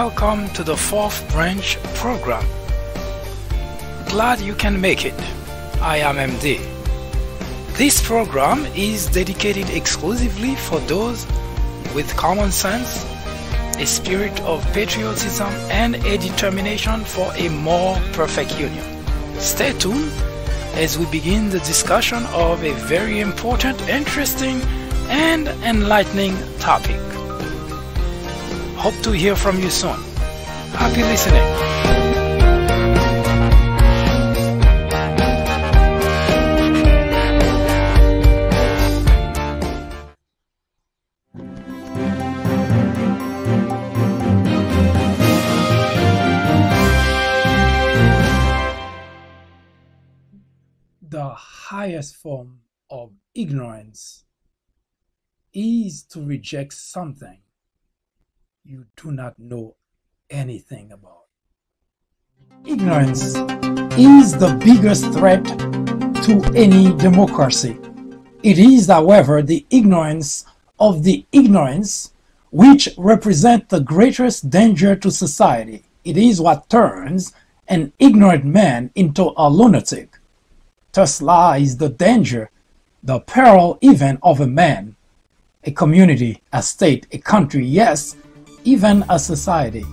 Welcome to the fourth branch program. Glad you can make it. I am MD. This program is dedicated exclusively for those with common sense, a spirit of patriotism, and a determination for a more perfect union. Stay tuned as we begin the discussion of a very important, interesting, and enlightening topic. Hope to hear from you soon. Happy listening. The highest form of ignorance is to reject something you do not know anything about. Ignorance is the biggest threat to any democracy. It is, however, the ignorance of the ignorance which represents the greatest danger to society. It is what turns an ignorant man into a lunatic. Thus lies the danger, the peril even of a man, a community, a state, a country, yes, even a society.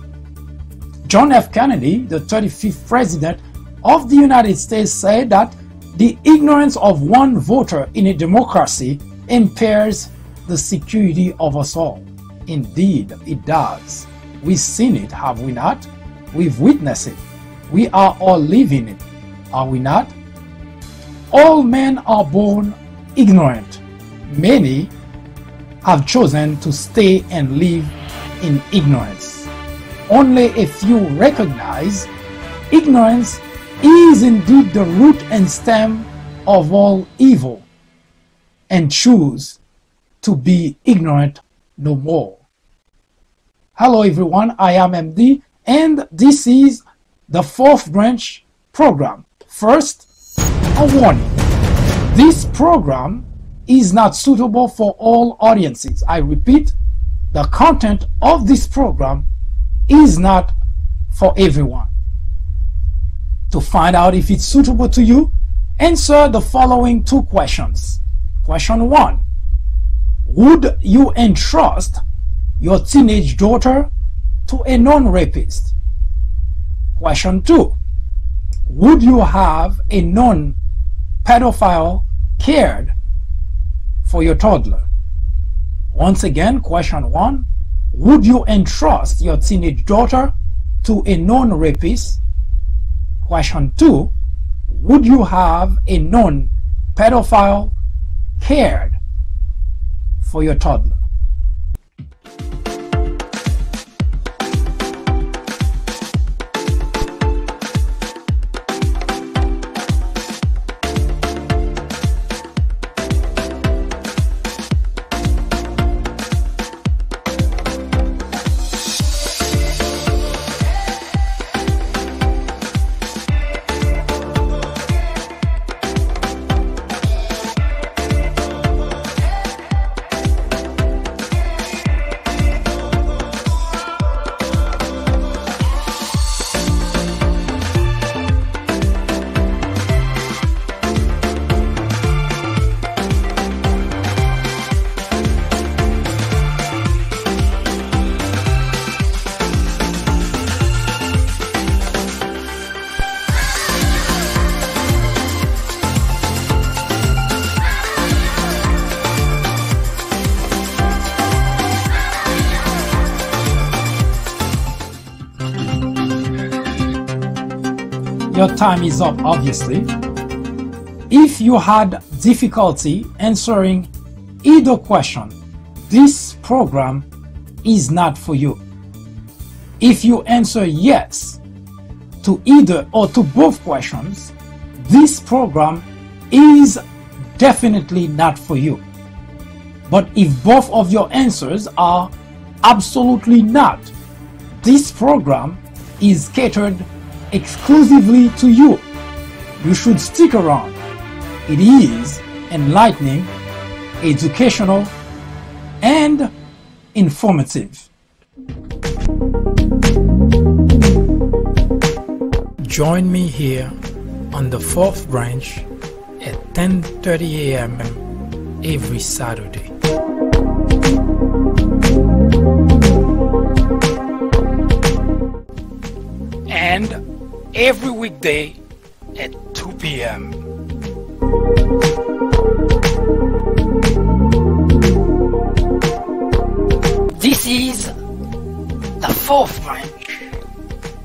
John F. Kennedy, the 35th President of the United States, said that the ignorance of one voter in a democracy impairs the security of us all. Indeed, it does. We've seen it, have we not? We've witnessed it. We are all living it, are we not? All men are born ignorant. Many have chosen to stay and live in ignorance. Only a few recognize ignorance is indeed the root and stem of all evil and choose to be ignorant no more. Hello everyone, I am MD and this is the fourth branch program. First, a warning. This program is not suitable for all audiences. I repeat, the content of this program is not for everyone. To find out if it's suitable to you, answer the following two questions. Question 1. Would you entrust your teenage daughter to a non-rapist? Question 2. Would you have a non-pedophile cared for your toddler? Once again, question 1. Would you entrust your teenage daughter to a non-rapist? Question 2. Would you have a non-pedophile cared for your toddler? Your time is up, obviously. If you had difficulty answering either question, this program is not for you. If you answer yes to either or to both questions, this program is definitely not for you. But if both of your answers are absolutely not, this program is catered exclusively to you. You should stick around. It is enlightening, educational, and informative. Join me here on the fourth branch at 10:30 a.m. every Saturday. And every weekday at 2 p.m. This is the fourth branch.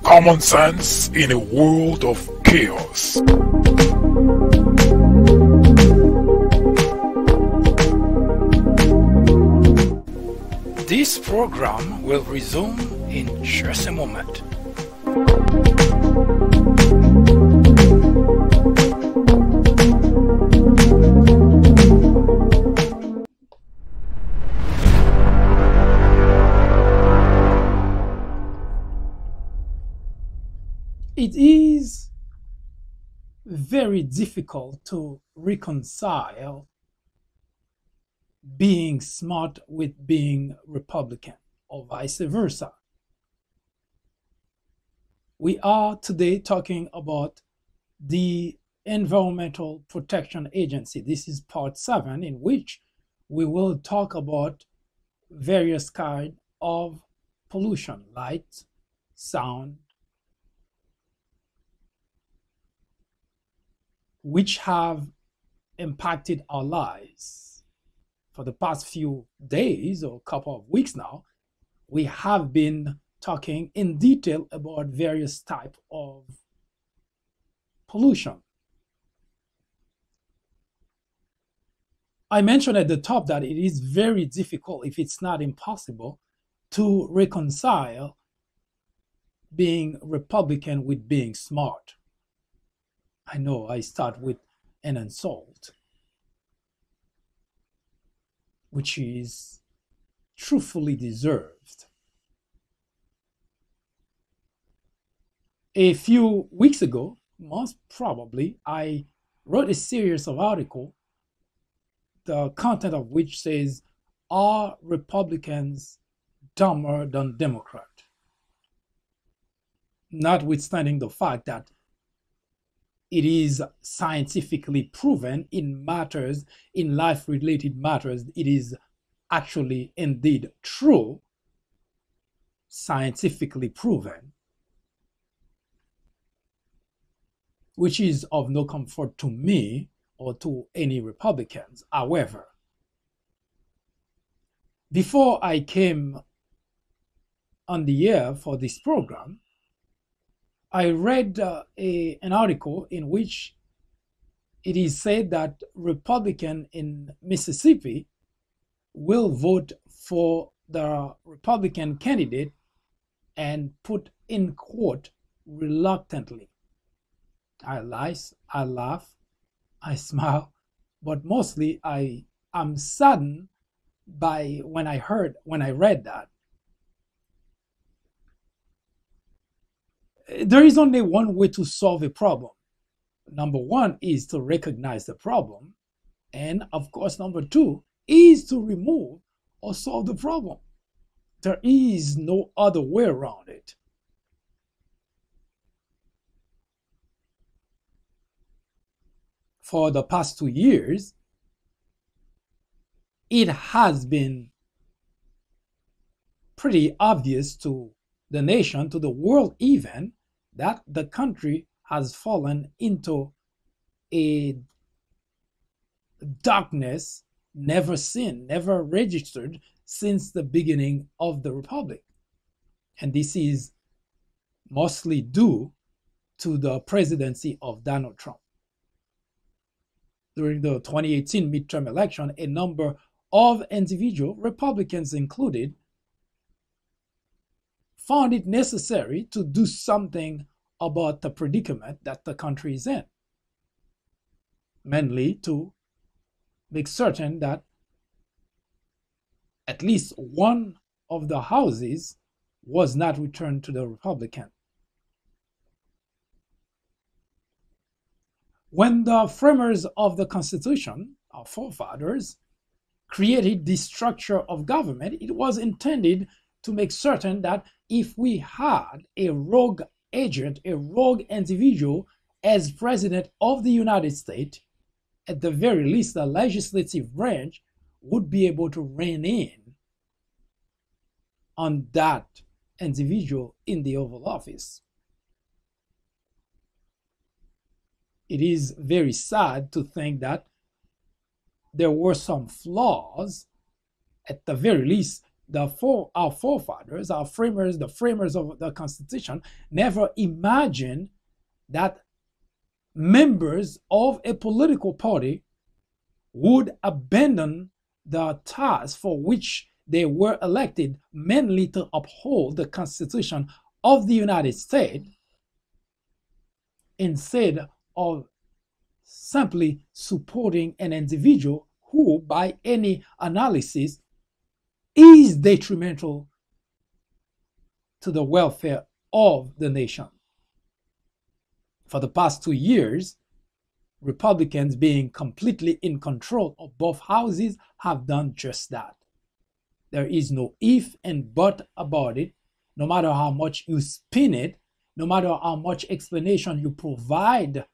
Common sense in a world of chaos. This program will resume in just a moment. It is very difficult to reconcile being smart with being Republican, or vice versa. We are today talking about the Environmental Protection Agency. This is part 7, in which we will talk about various kinds of pollution, light, sound, which have impacted our lives. For the past few days or couple of weeks now, we have been talking in detail about various types of pollution. I mentioned at the top that it is very difficult, if it's not impossible, to reconcile being Republican with being smart. I know I start with an insult, which is truthfully deserved. A few weeks ago, most probably, I wrote a series of articles, the content of which says, "Are Republicans dumber than Democrats?" Notwithstanding the fact that it is scientifically proven in matters, in life-related matters, it is actually indeed true, scientifically proven, which is of no comfort to me or to any Republicans. However, before I came on the air for this program, I read an article in which it is said that Republicans in Mississippi will vote for the Republican candidate and put in quote, reluctantly. I laugh, I smile, but mostly I am saddened by when I read that. There is only one way to solve a problem. Number one is to recognize the problem. And of course, number two is to remove or solve the problem. There is no other way around it. For the past 2 years, it has been pretty obvious to the nation, to the world even, that the country has fallen into a darkness never seen, never registered since the beginning of the Republic. And this is mostly due to the presidency of Donald Trump. During the 2018 midterm election, a number of individuals, Republicans included, found it necessary to do something about the predicament that the country is in, mainly to make certain that at least one of the houses was not returned to the Republican. When the framers of the Constitution, our forefathers, created this structure of government, it was intended to make certain that if we had a rogue agent, a rogue individual, as President of the United States, at the very least, the legislative branch would be able to rein in on that individual in the Oval Office. It is very sad to think that there were some flaws. At the very least, our forefathers, our framers, the framers of the Constitution, never imagined that members of a political party would abandon the task for which they were elected, mainly to uphold the Constitution of the United States, instead of simply supporting an individual who, by any analysis, is detrimental to the welfare of the nation. For the past 2 years, Republicans, being completely in control of both houses, have done just that. There is no if and but about it. No matter how much you spin it, no matter how much explanation you provide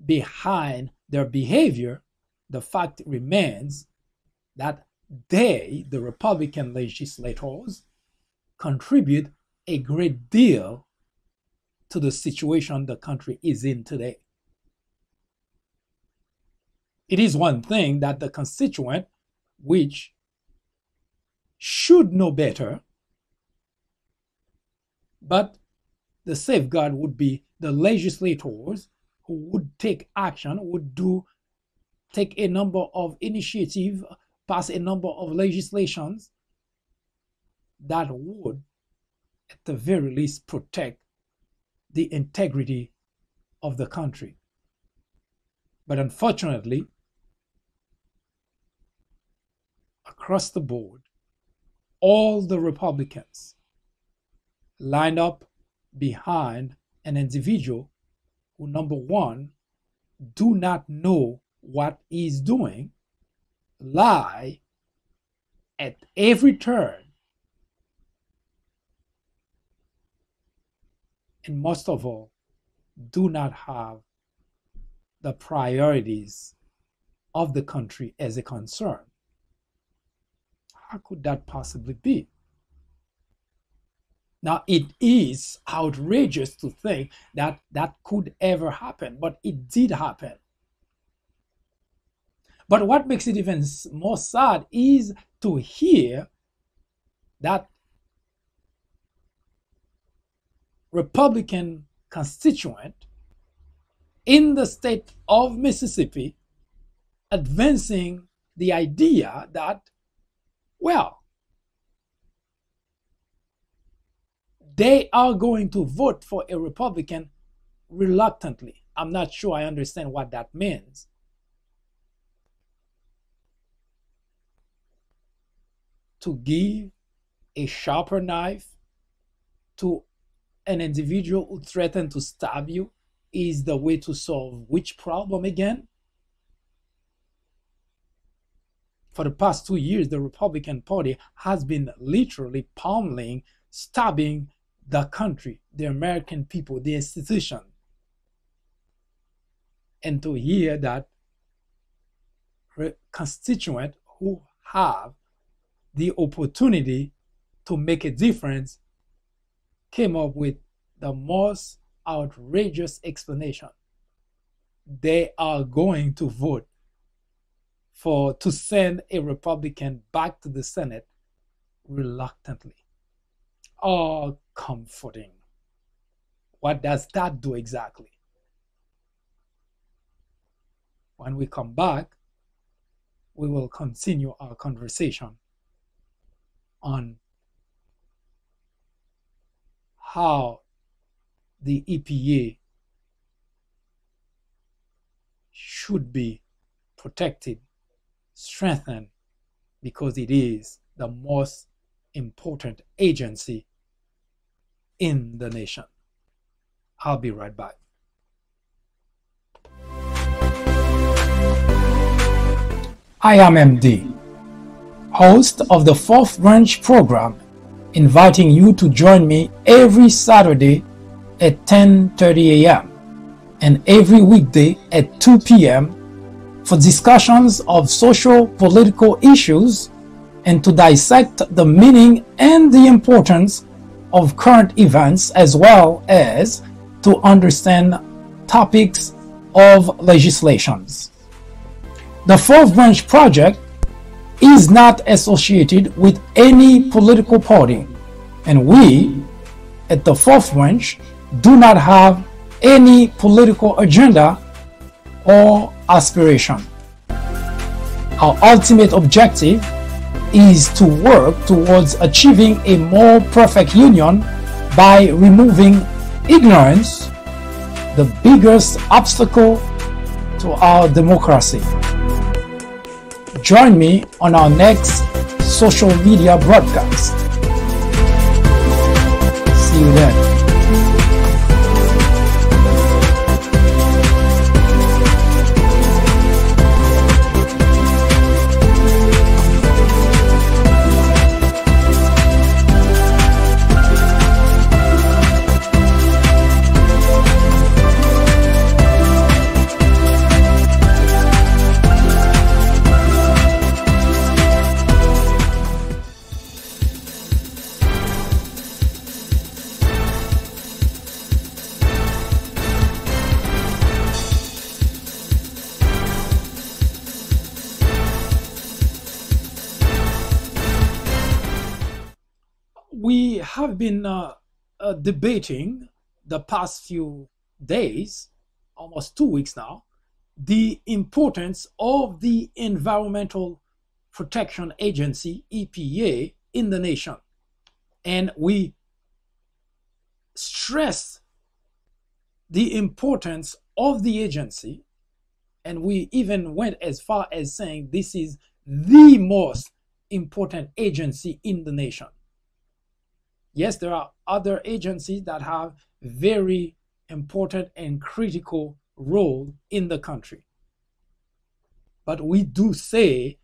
behind their behavior, the fact remains that they, the Republican legislators, contribute a great deal to the situation the country is in today. It is one thing that the constituent, which should know better, but the safeguard would be the legislators who would take action, would take a number of initiatives, pass a number of legislations that would, at the very least, protect the integrity of the country. But unfortunately, across the board, all the Republicans lined up behind an individual who, number one, do not know what he's doing, lie at every turn, and most of all, do not have the priorities of the country as a concern. How could that possibly be? Now, it is outrageous to think that that could ever happen, but it did happen. But what makes it even more sad is to hear that Republican constituent in the state of Mississippi advancing the idea that, well, they are going to vote for a Republican reluctantly. I'm not sure I understand what that means. To give a sharper knife to an individual who threatened to stab you is the way to solve which problem again? For the past 2 years, the Republican Party has been literally pummeling, stabbing the country, the American people, the institution. And to hear that constituents who have the opportunity to make a difference came up with the most outrageous explanation. They are going to vote to send a Republican back to the Senate reluctantly. Oh, comforting. What does that do exactly? When we come back, we will continue our conversation on how the E.P.A. should be protected, strengthened, because it is the most important agency in the nation. I'll be right back. I am MD, host of the Fourth Branch program, inviting you to join me every Saturday at 10:30 a.m. and every weekday at 2 p.m. for discussions of social political issues and to dissect the meaning and the importance of current events, as well as to understand topics of legislations. The Fourth Branch Project is not associated with any political party, and we at the Fourth Branch do not have any political agenda or aspiration. Our ultimate objective is to work towards achieving a more perfect union by removing ignorance, the biggest obstacle to our democracy. Join me on our next social media broadcast. See you then. We have been debating the past few days, almost 2 weeks now, the importance of the Environmental Protection Agency, EPA, in the nation. And we stress the importance of the agency, and we even went as far as saying this is the most important agency in the nation. Yes, there are other agencies that have very important and critical role in the country. But we do say,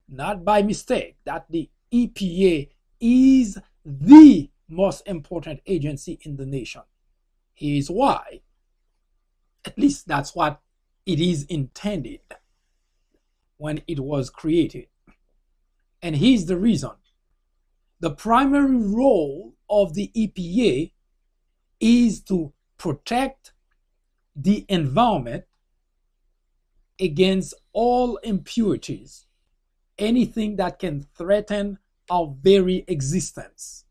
not by mistake, that the EPA is the most important agency in the nation. Here's why. At least that's what it is intended when it was created. And here's the reason. The primary role of the EPA is to protect the environment against all impurities, anything that can threaten our very existence.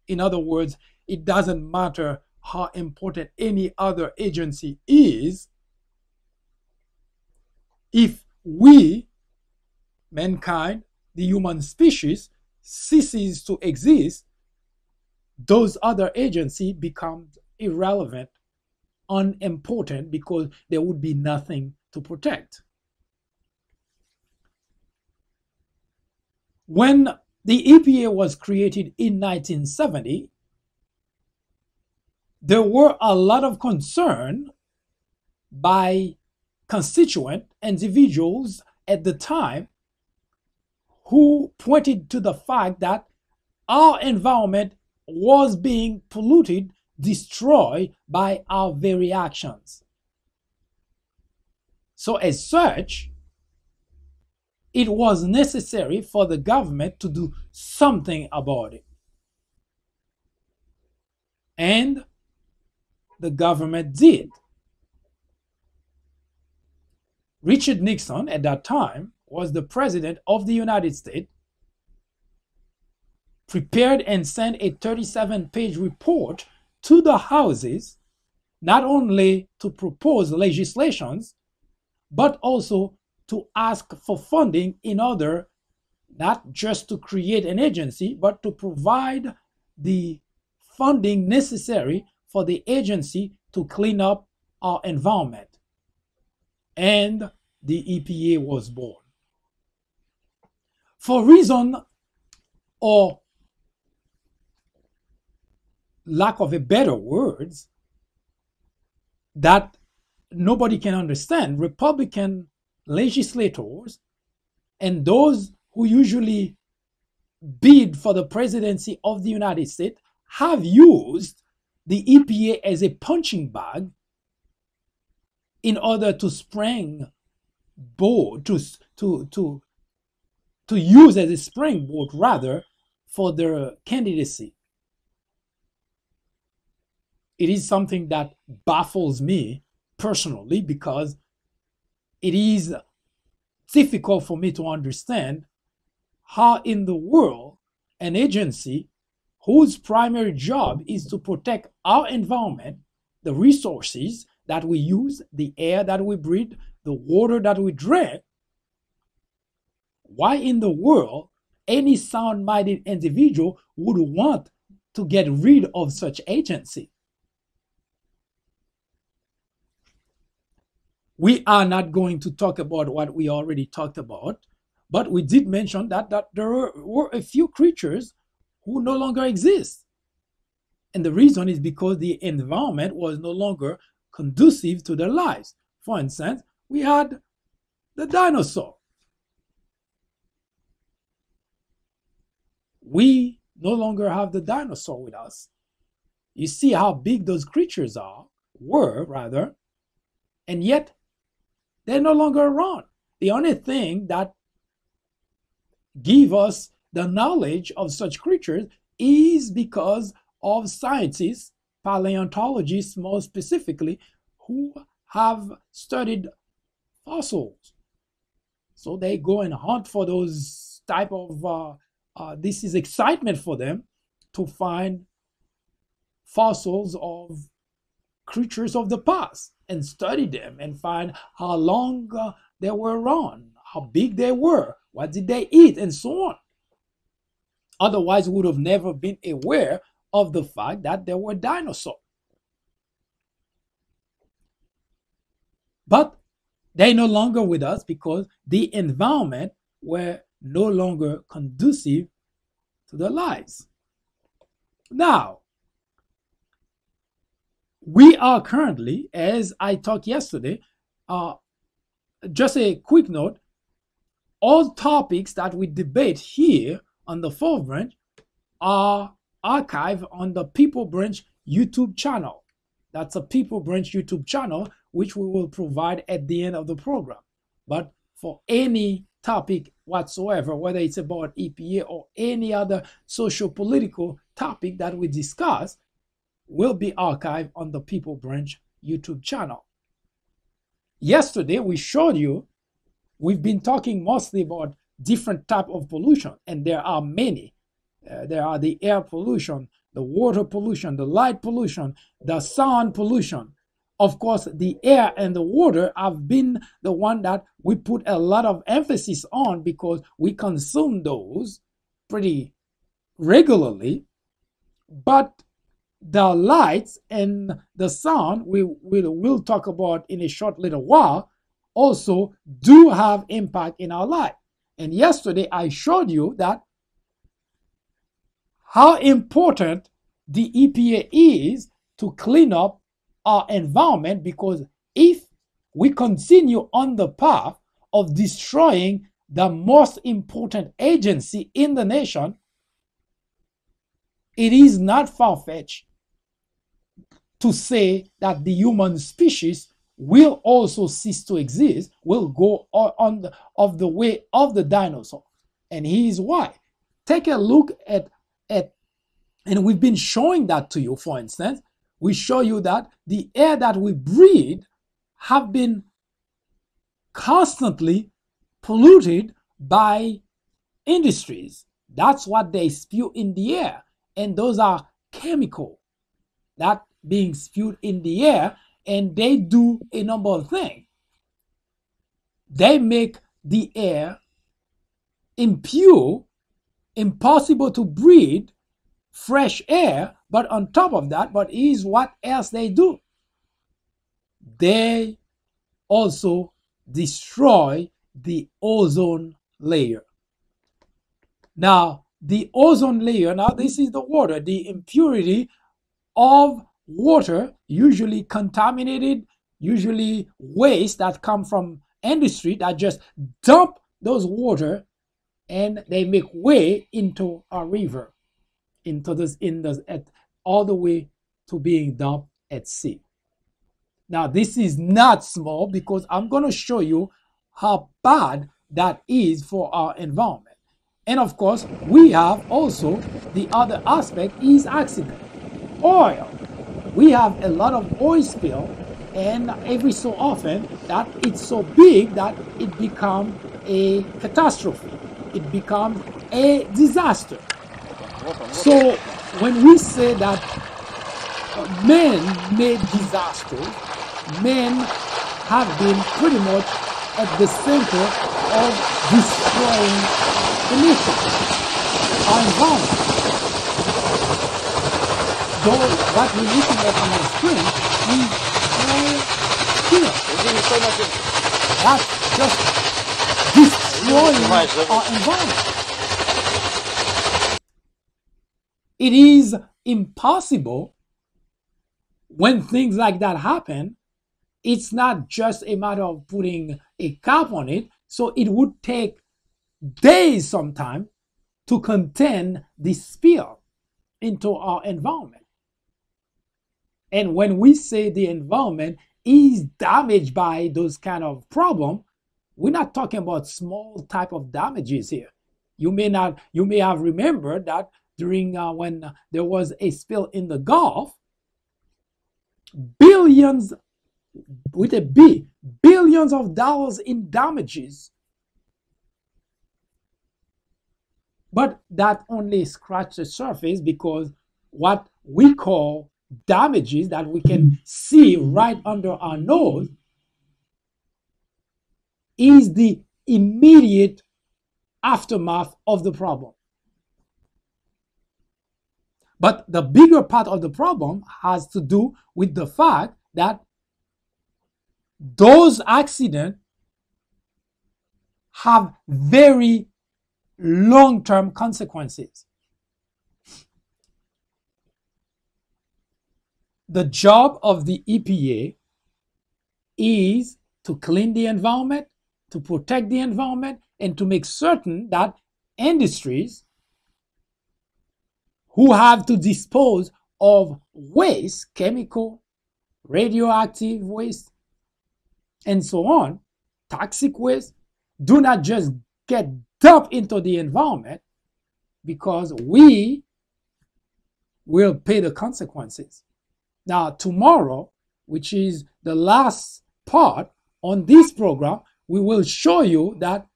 In other words, it doesn't matter how important any other agency is, if we, mankind, the human species, ceases to exist, those other agencies become irrelevant, unimportant, because there would be nothing to protect. When the EPA was created in 1970, there were a lot of concern by constituent individuals at the time who pointed to the fact that our environment was being polluted, destroyed by our very actions. So as such, it was necessary for the government to do something about it. And the government did. Richard Nixon, at that time, was the president of the United States, prepared and sent a 37-page report to the houses, not only to propose legislations, but also to ask for funding in order not just to create an agency, but to provide the funding necessary for the agency to clean up our environment. And the EPA was born. For reason or lack of a better words that nobody can understand, Republican legislators and those who usually bid for the presidency of the United States have used the EPA as a punching bag in order to springboard to use as a springboard rather for their candidacy. It is something that baffles me personally because it is difficult for me to understand how in the world an agency whose primary job is to protect our environment, the resources that we use, the air that we breathe, the water that we drink, why in the world any sound-minded individual would want to get rid of such agency? We are not going to talk about what we already talked about, but we did mention that there were a few creatures who no longer exist. And the reason is because the environment was no longer conducive to their lives. For instance, we had the dinosaur. We no longer have the dinosaur with us. You see how big those creatures were rather, and yet they're no longer around. The only thing that give us the knowledge of such creatures is because of scientists, paleontologists more specifically, who have studied fossils. So they go and hunt for those type of, this is excitement for them to find fossils of creatures of the past and study them and find how long they were around, how big they were, what did they eat, and so on. Otherwise, we would have never been aware of the fact that there were dinosaurs. But they're no longer with us because the environment were no longer conducive to their lives. Now, we are currently, as I talked yesterday, just a quick note, all topics that we debate here on the fourth branch are archived on the People Branch YouTube channel. That's a People Branch YouTube channel, which we will provide at the end of the program. But for any topic whatsoever, whether it's about EPA or any other socio-political topic that we discuss, will be archived on the People Branch YouTube channel. Yesterday, we showed you, we've been talking mostly about different type of pollution, and there are many. There are the air pollution, the water pollution, the light pollution, the sound pollution. Of course, the air and the water have been the one that we put a lot of emphasis on because we consume those pretty regularly. But the lights and the sound we'll talk about in a short little while also do have impact in our life. And yesterday I showed you that how important the EPA is to clean up our environment, because if we continue on the path of destroying the most important agency in the nation, it is not far-fetched to say that the human species will also cease to exist, will go on the way of the dinosaur. And here's why. Take a look at, and we've been showing that to you. For instance, we show you that the air that we breathe have been constantly polluted by industries. That's what they spew in the air. And those are chemical that being spewed in the air, and they do a number of things. They make the air impure, impossible to breathe fresh air, but on top of that, but is what else they do? They also destroy the ozone layer. Now, the ozone layer, now this is the water, the impurity of water, usually contaminated, usually waste that come from industry that just dump those water and they make way into our river, into this, all the way to being dumped at sea. Now, this is not small because I'm going to show you how bad that is for our environment. And of course, we have also the other aspect is accident. Oil. We have a lot of oil spill, and every so often that it's so big that it becomes a catastrophe. It becomes a disaster. So when we say that man-made disasters, men have been pretty much at the center of destroying the nature, our environment. Though what we're looking at on the screen is here. That's just destroying our environment. It is impossible when things like that happen. It's not just a matter of putting a cap on it. So it would take days sometime to contain the spill into our environment. And when we say the environment is damaged by those kind of problems, we're not talking about small type of damages here. You may have remembered that during when there was a spill in the Gulf, billions with a B, billions of dollars in damages. But that only scratched the surface, because what we call damages that we can see right under our nose is the immediate aftermath of the problem. But the bigger part of the problem has to do with the fact that those accidents have very long-term consequences. The job of the EPA is to clean the environment, to protect the environment, and to make certain that industries who have to dispose of waste, chemical, radioactive waste, and so on, toxic waste, do not just get dumped into the environment, because we will pay the consequences. Now, tomorrow, which is the last part on this program, we will show you that,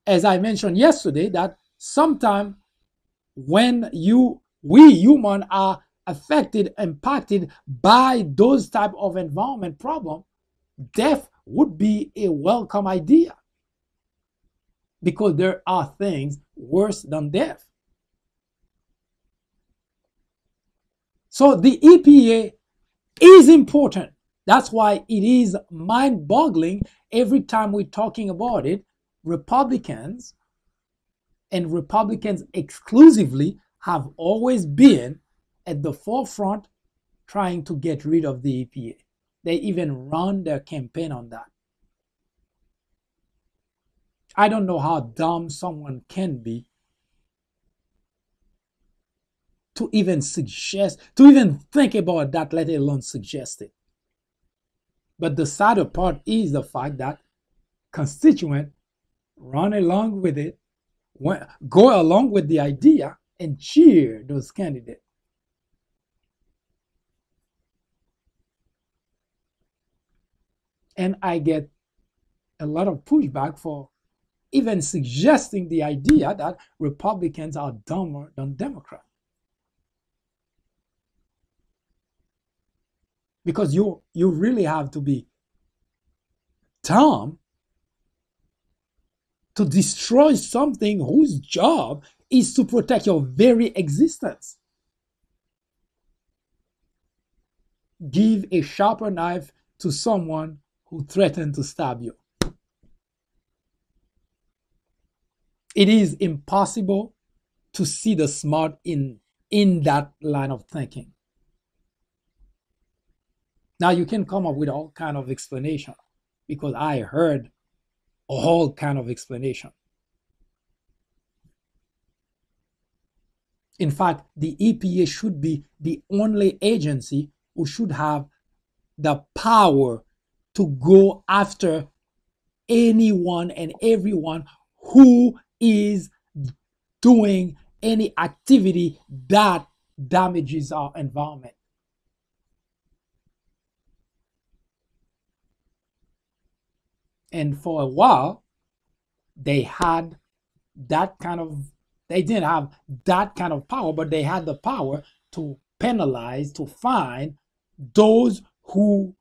as I mentioned yesterday, that sometimes when we humans are affected, impacted by those type of environment problem, death would be a welcome idea, because there are things worse than death. So the EPA is important. That's why it is mind-boggling every time we're talking about it. Republicans, and Republicans exclusively, have always been at the forefront trying to get rid of the EPA. They even run their campaign on that. I don't know how dumb someone can be to even suggest, to even think about that, let alone suggest it. But the sadder part is the fact that constituents run along with it, go along with the idea, and cheer those candidates. And I get a lot of pushback for even suggesting the idea that Republicans are dumber than Democrats. Because you really have to be dumb to destroy something whose job is to protect your very existence. Give a sharper knife to someone who threatened to stab you. It is impossible to see the smart in that line of thinking. Now you can come up with all kind of explanation, because I heard a whole kind of explanation. In fact, the EPA should be the only agency who should have the power to go after anyone and everyone who is doing any activity that damages our environment. And for a while, they had that kind of, they didn't have that kind of power, but they had the power to penalize, to fine those who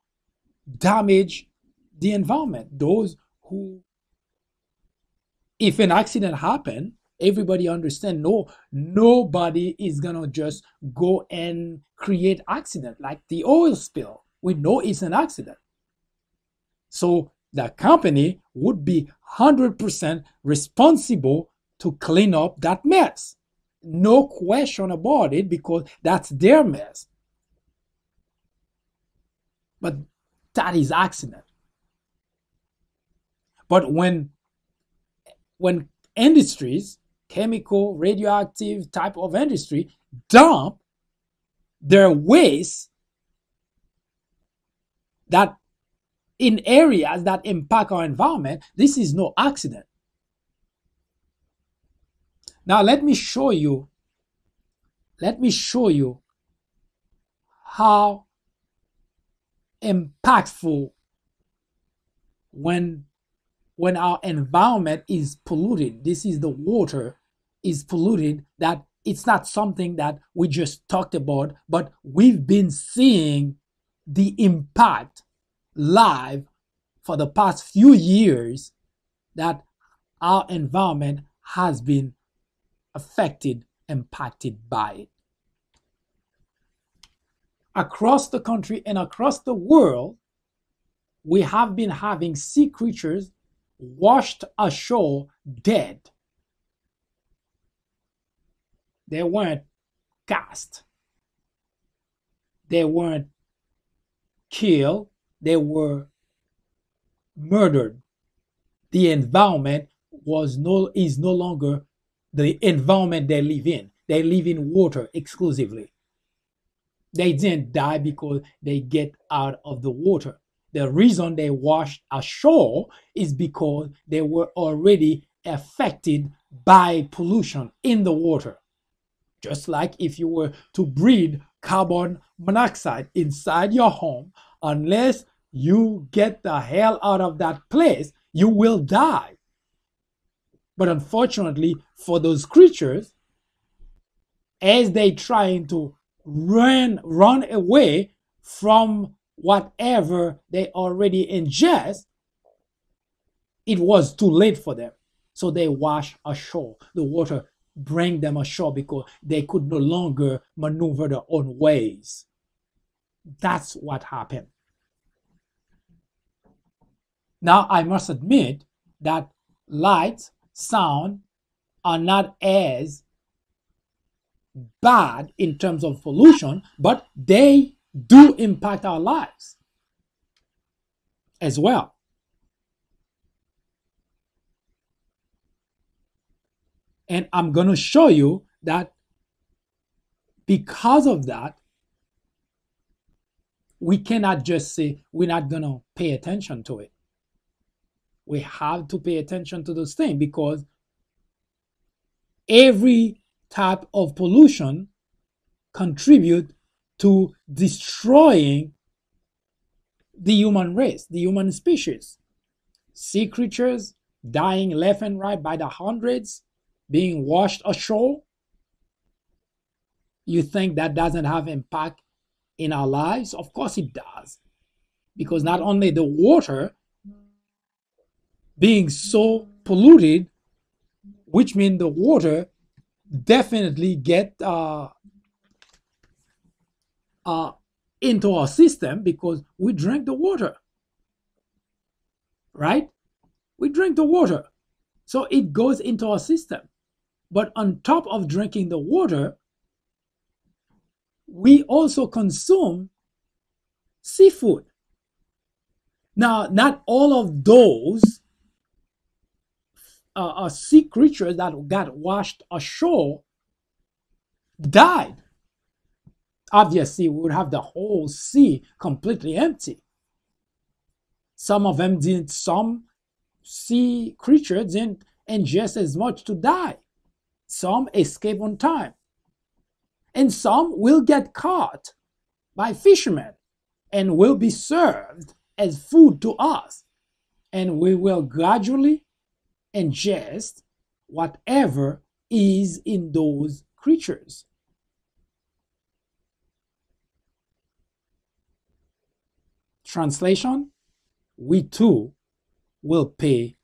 damage the environment, those who, if an accident happened, everybody understand, no, nobody is gonna just go and create accident like the oil spill. We know it's an accident. So the company would be 100% responsible to clean up that mess. No question about it, because that's their mess. But that is accident. But when industries, chemical, radioactive type of industry, dump their waste that in areas that impact our environment, this is no accident. Now let me show you how impactful when our environment is polluted. This is the water is polluted, that it's not something that we just talked about, but we've been seeing the impact live for the past few years, that our environment has been affected, impacted by it. Across the country and across the world, we have been having sea creatures washed ashore dead. They weren't cast. They weren't killed. They were murdered. The environment is no longer the environment they live in. They live in water exclusively. They didn't die because they get out of the water. The reason they washed ashore is because they were already affected by pollution in the water. Just like if you were to breathe carbon monoxide inside your home, unless you get the hell out of that place, you will die. But unfortunately for those creatures, as they trying to run away from whatever they already ingest, it was too late for them. So they wash ashore. The water bring them ashore because they could no longer maneuver their own ways. That's what happened. Now, I must admit that light, sound are not as bad in terms of pollution, but they do impact our lives as well. And I'm going to show you that because of that, we cannot just say we're not going to pay attention to it. We have to pay attention to those things, because every type of pollution contribute to destroying the human race, the human species. Sea creatures dying left and right by the hundreds, being washed ashore. You think that doesn't have impact in our lives? Of course it does. Because not only the water being so polluted, which means the water definitely get into our system, because we drink the water, right? We drink the water, so it goes into our system. But on top of drinking the water, we also consume seafood. Now, not all of those sea creatures that got washed ashore died. Obviously, we would have the whole sea completely empty. Some of them didn't, some sea creatures didn't ingest as much to die. Some escape on time. And some will get caught by fishermen and will be served as food to us. And we will gradually ingest whatever is in those creatures. Translation, we too will pay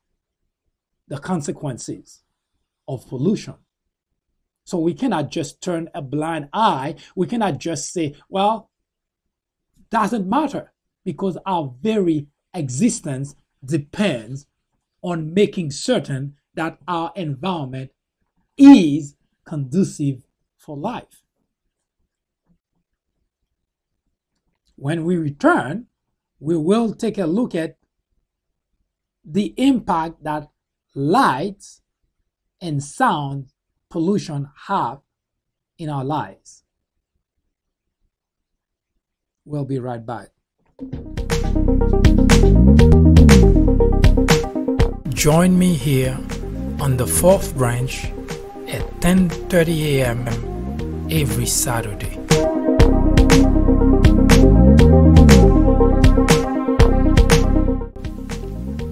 the consequences of pollution. So we cannot just turn a blind eye. We cannot just say, well, doesn't matter, because our very existence depends on making certain that our environment is conducive for life. When we return, we will take a look at the impact that light and sound pollution have in our lives. We'll be right back. Join me here on the 4th branch at 10:30 a.m. every Saturday.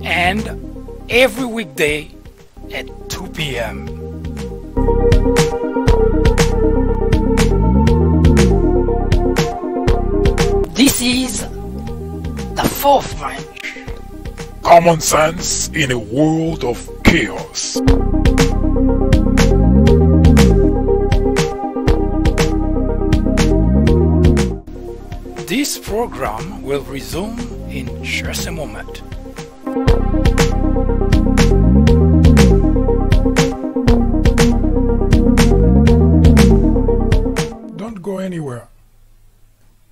And every weekday at 2 p.m. This is the 4th branch. Common sense in a world of chaos. This program will resume in just a moment. Don't go anywhere.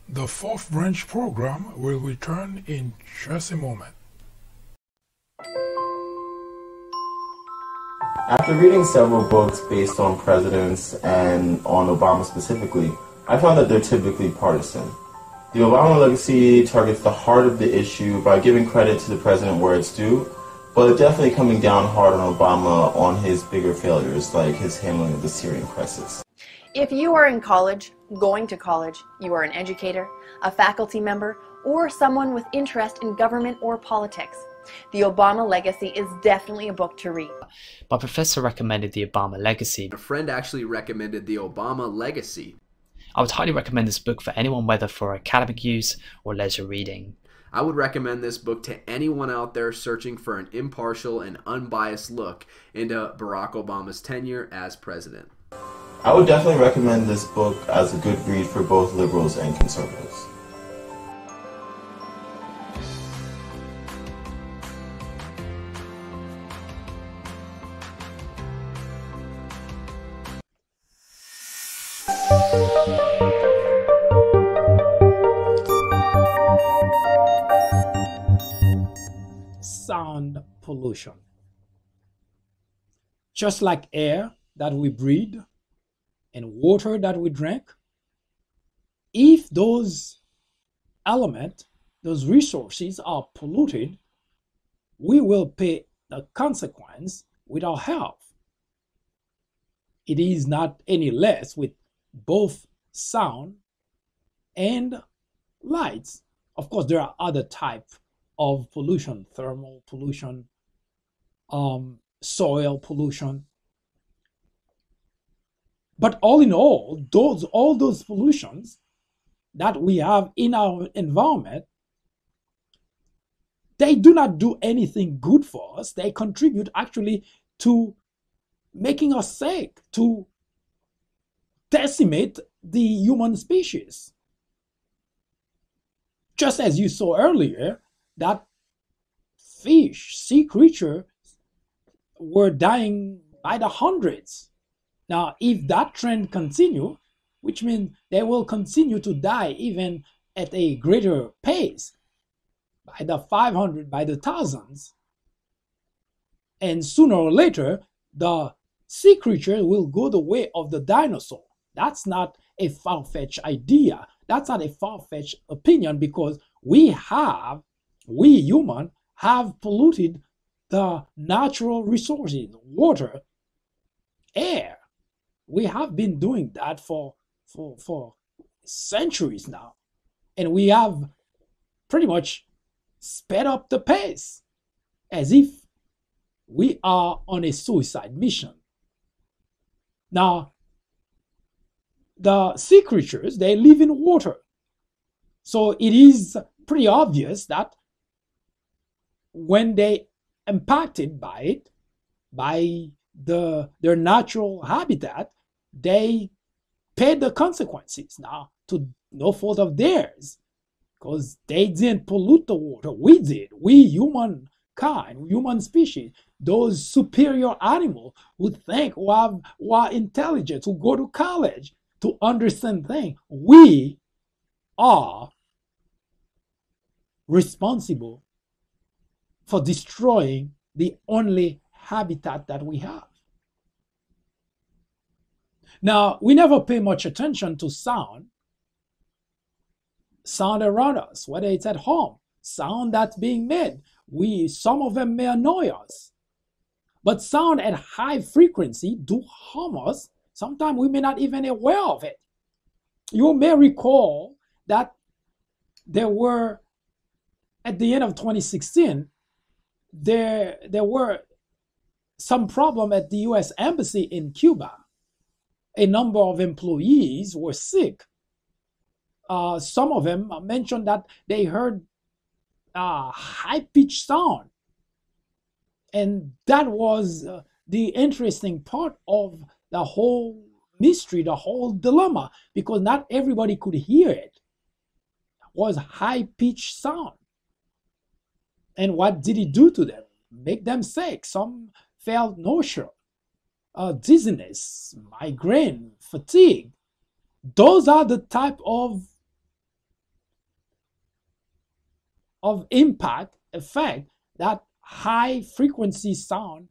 The 4th branch program will return in just a moment. After reading several books based on presidents and on Obama specifically, I found that they're typically partisan. The Obama legacy targets the heart of the issue by giving credit to the president where it's due, but definitely coming down hard on Obama on his bigger failures, like his handling of the Syrian crisis. If you are in college, going to college, you are an educator, a faculty member, or someone with interest in government or politics, The Obama Legacy is definitely a book to read. My professor recommended The Obama Legacy. A friend actually recommended The Obama Legacy. I would highly recommend this book for anyone, whether for academic use or leisure reading. I would recommend this book to anyone out there searching for an impartial and unbiased look into Barack Obama's tenure as president. I would definitely recommend this book as a good read for both liberals and conservatives. Sound pollution. Just like air that we breathe and water that we drink, if those elements, those resources are polluted, we will pay the consequence with our health. It is not any less with both sound and lights. Of course, there are other types of pollution, thermal pollution, soil pollution. But all in all those pollutions that we have in our environment, they do not do anything good for us. They contribute actually to making us sick, to decimate the human species. Just as you saw earlier, that fish, sea creatures were dying by the hundreds. Now, if that trend continue, which means they will continue to die even at a greater pace, by the 500, by the thousands, and sooner or later, the sea creature will go the way of the dinosaur. That's not a far-fetched idea. That's not a far-fetched opinion, because we humans have polluted the natural resources, water, air. We have been doing that for centuries now. And we have pretty much sped up the pace as if we are on a suicide mission. Now, the sea creatures, they live in water. So it is pretty obvious that when they impacted by it, by their natural habitat, they paid the consequences. Now, to no fault of theirs, because they didn't pollute the water. We did. We, humankind, human species, those superior animals who think, who are intelligent, who go to college to understand things. We are responsible for destroying the only habitat that we have. Now, we never pay much attention to sound around us, whether it's at home, sound that's being made. Some of them may annoy us, but sound at high frequency do harm us. Sometimes we may not even be aware of it. You may recall that there were, at the end of 2016, there were some problem at the U.S. Embassy in Cuba. A number of employees were sick. Some of them mentioned that they heard high-pitched sound. And that was the interesting part of the whole mystery, the whole dilemma, because not everybody could hear it. It was high-pitched sound. And what did it do to them? Make them sick. Some felt nausea, dizziness, migraine, fatigue. Those are the type of impact, effect that high frequency sound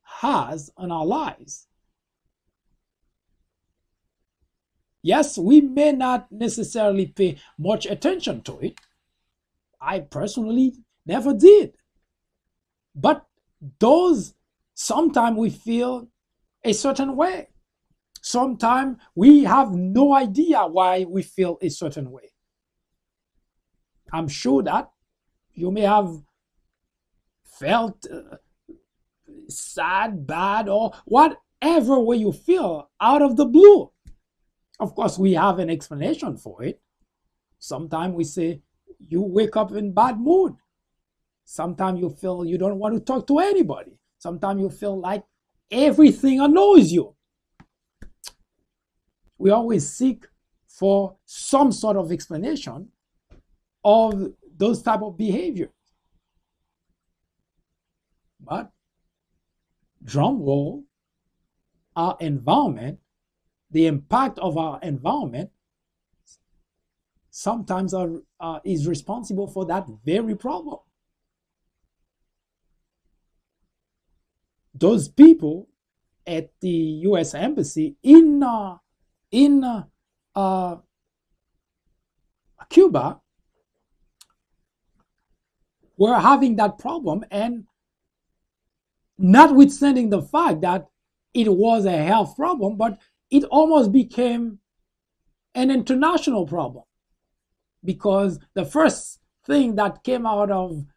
has on our lives. Yes, we may not necessarily pay much attention to it. I personally never did. But sometimes we feel a certain way. Sometimes we have no idea why we feel a certain way. I'm sure that you may have felt sad, bad, or whatever way you feel out of the blue. Of course, we have an explanation for it. Sometimes we say you wake up in bad mood. Sometimes you feel you don't want to talk to anybody. Sometimes you feel like everything annoys you. We always seek for some sort of explanation of those type of behaviors. But drum roll, our environment, the impact of our environment sometimes is responsible for that very problem. Those people at the U.S. Embassy in Cuba were having that problem, and notwithstanding the fact that it was a health problem, but it almost became an international problem, because the first thing that came out of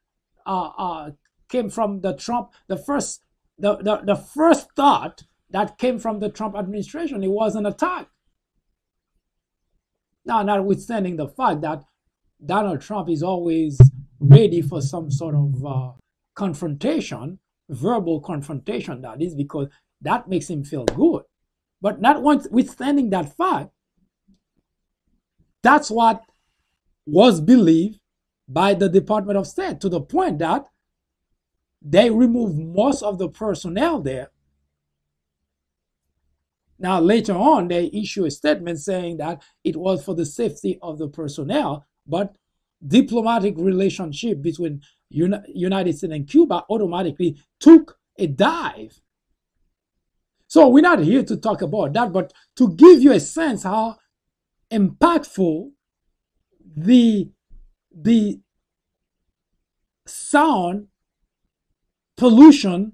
came from the Trump, the first thought that came from the Trump administration, it was an attack. Now, notwithstanding the fact that Donald Trump is always ready for some sort of confrontation, verbal confrontation, that is, because that makes him feel good. But notwithstanding that fact, that's what was believed by the Department of State, to the point that they removed most of the personnel there. Now, later on, they issue a statement saying that it was for the safety of the personnel, but diplomatic relationship between United States and Cuba automatically took a dive. So we're not here to talk about that, but to give you a sense how impactful the sound pollution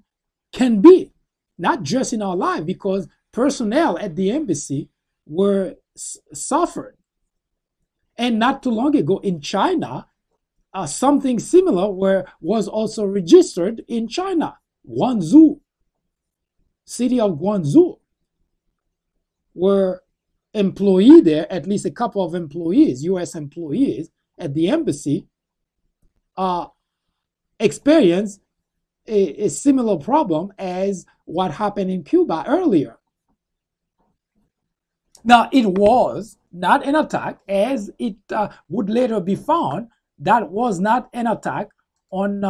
can be, not just in our life, because personnel at the embassy were suffered. And not too long ago in China, something similar was also registered in China, Guangzhou, city of Guangzhou, where employee there, at least a couple of employees, U.S. employees at the embassy, experienced a similar problem as what happened in Cuba earlier. Now, it was not an attack, as it would later be found. That was not an attack on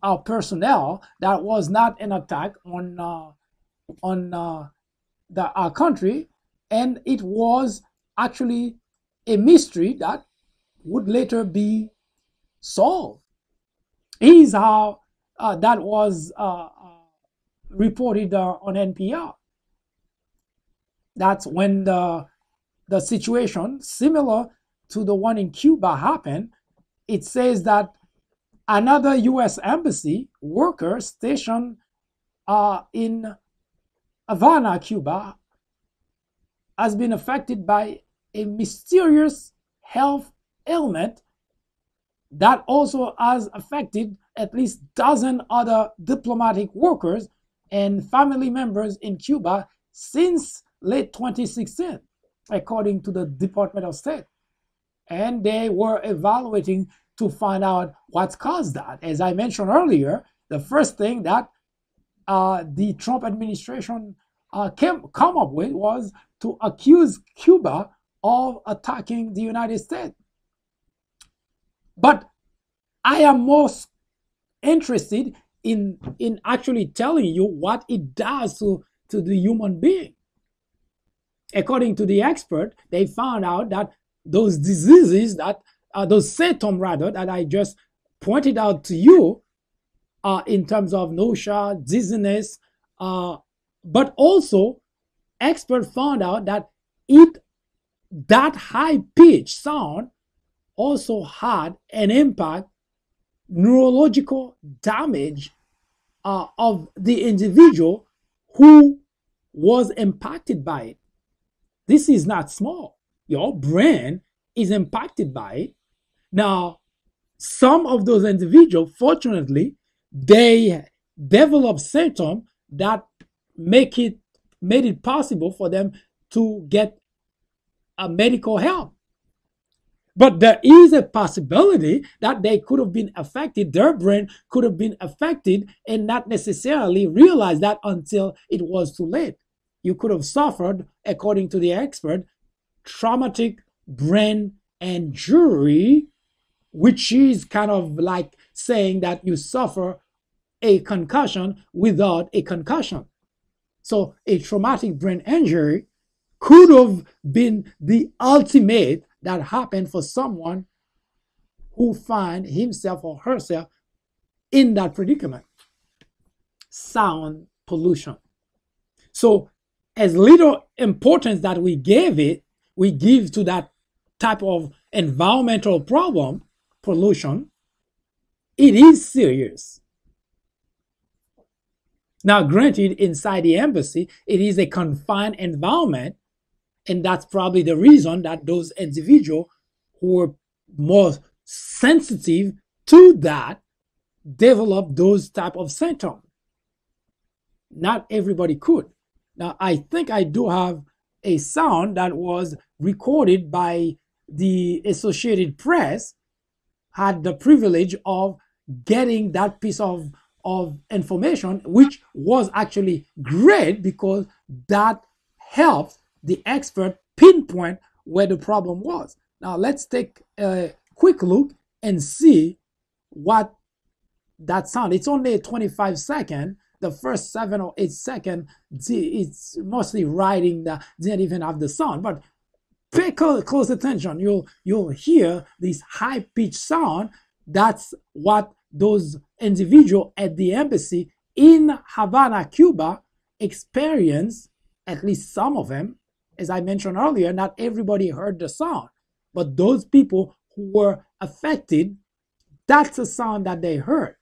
our personnel. That was not an attack on our country, and it was actually a mystery that would later be solved. Here's how that was reported on NPR. That's when the situation similar to the one in Cuba happened. It says that another U.S. embassy worker stationed in Havana, Cuba, has been affected by a mysterious health ailment that also has affected at least a dozen other diplomatic workers and family members in Cuba since late 2016, according to the Department of State. And they were evaluating to find out what's caused that. As I mentioned earlier, the first thing that the Trump administration come up with was to accuse Cuba of attacking the United States. But I am most interested in actually telling you what it does to the human being. According to the expert, they found out that those diseases, those symptoms rather, that I just pointed out to you, in terms of nausea, dizziness, but also experts found out that that high-pitched sound also had an impact, neurological damage of the individual who was impacted by it. This is not small. Your brain is impacted by it. Now, some of those individuals, fortunately, they develop symptoms that made it possible for them to get a medical help. But there is a possibility that they could have been affected, their brain could have been affected and not necessarily realize that until it was too late. You could have suffered, according to the expert, traumatic brain injury, which is kind of like saying that you suffer a concussion without a concussion. So a traumatic brain injury could have been the ultimate that happened for someone who find himself or herself in that predicament. Sound pollution. So as little importance that we give to that type of environmental problem, pollution, it is serious. Now, granted, inside the embassy, it is a confined environment, and that's probably the reason that those individuals who were more sensitive to that developed those type of symptoms. Not everybody could. Now, I think I do have a sound that was recorded by the Associated Press, had the privilege of getting that piece of information, which was actually great because that helps the expert pinpoint where the problem was. Now, let's take a quick look and see what that sound. It's only a 25 second. The first 7 or 8 seconds, it's mostly writing that didn't even have the sound. But pay close attention. You'll hear this high-pitched sound. That's what those individuals at the embassy in Havana, Cuba, experienced, at least some of them, as I mentioned earlier, not everybody heard the sound, but those people who were affected, that's the sound that they heard.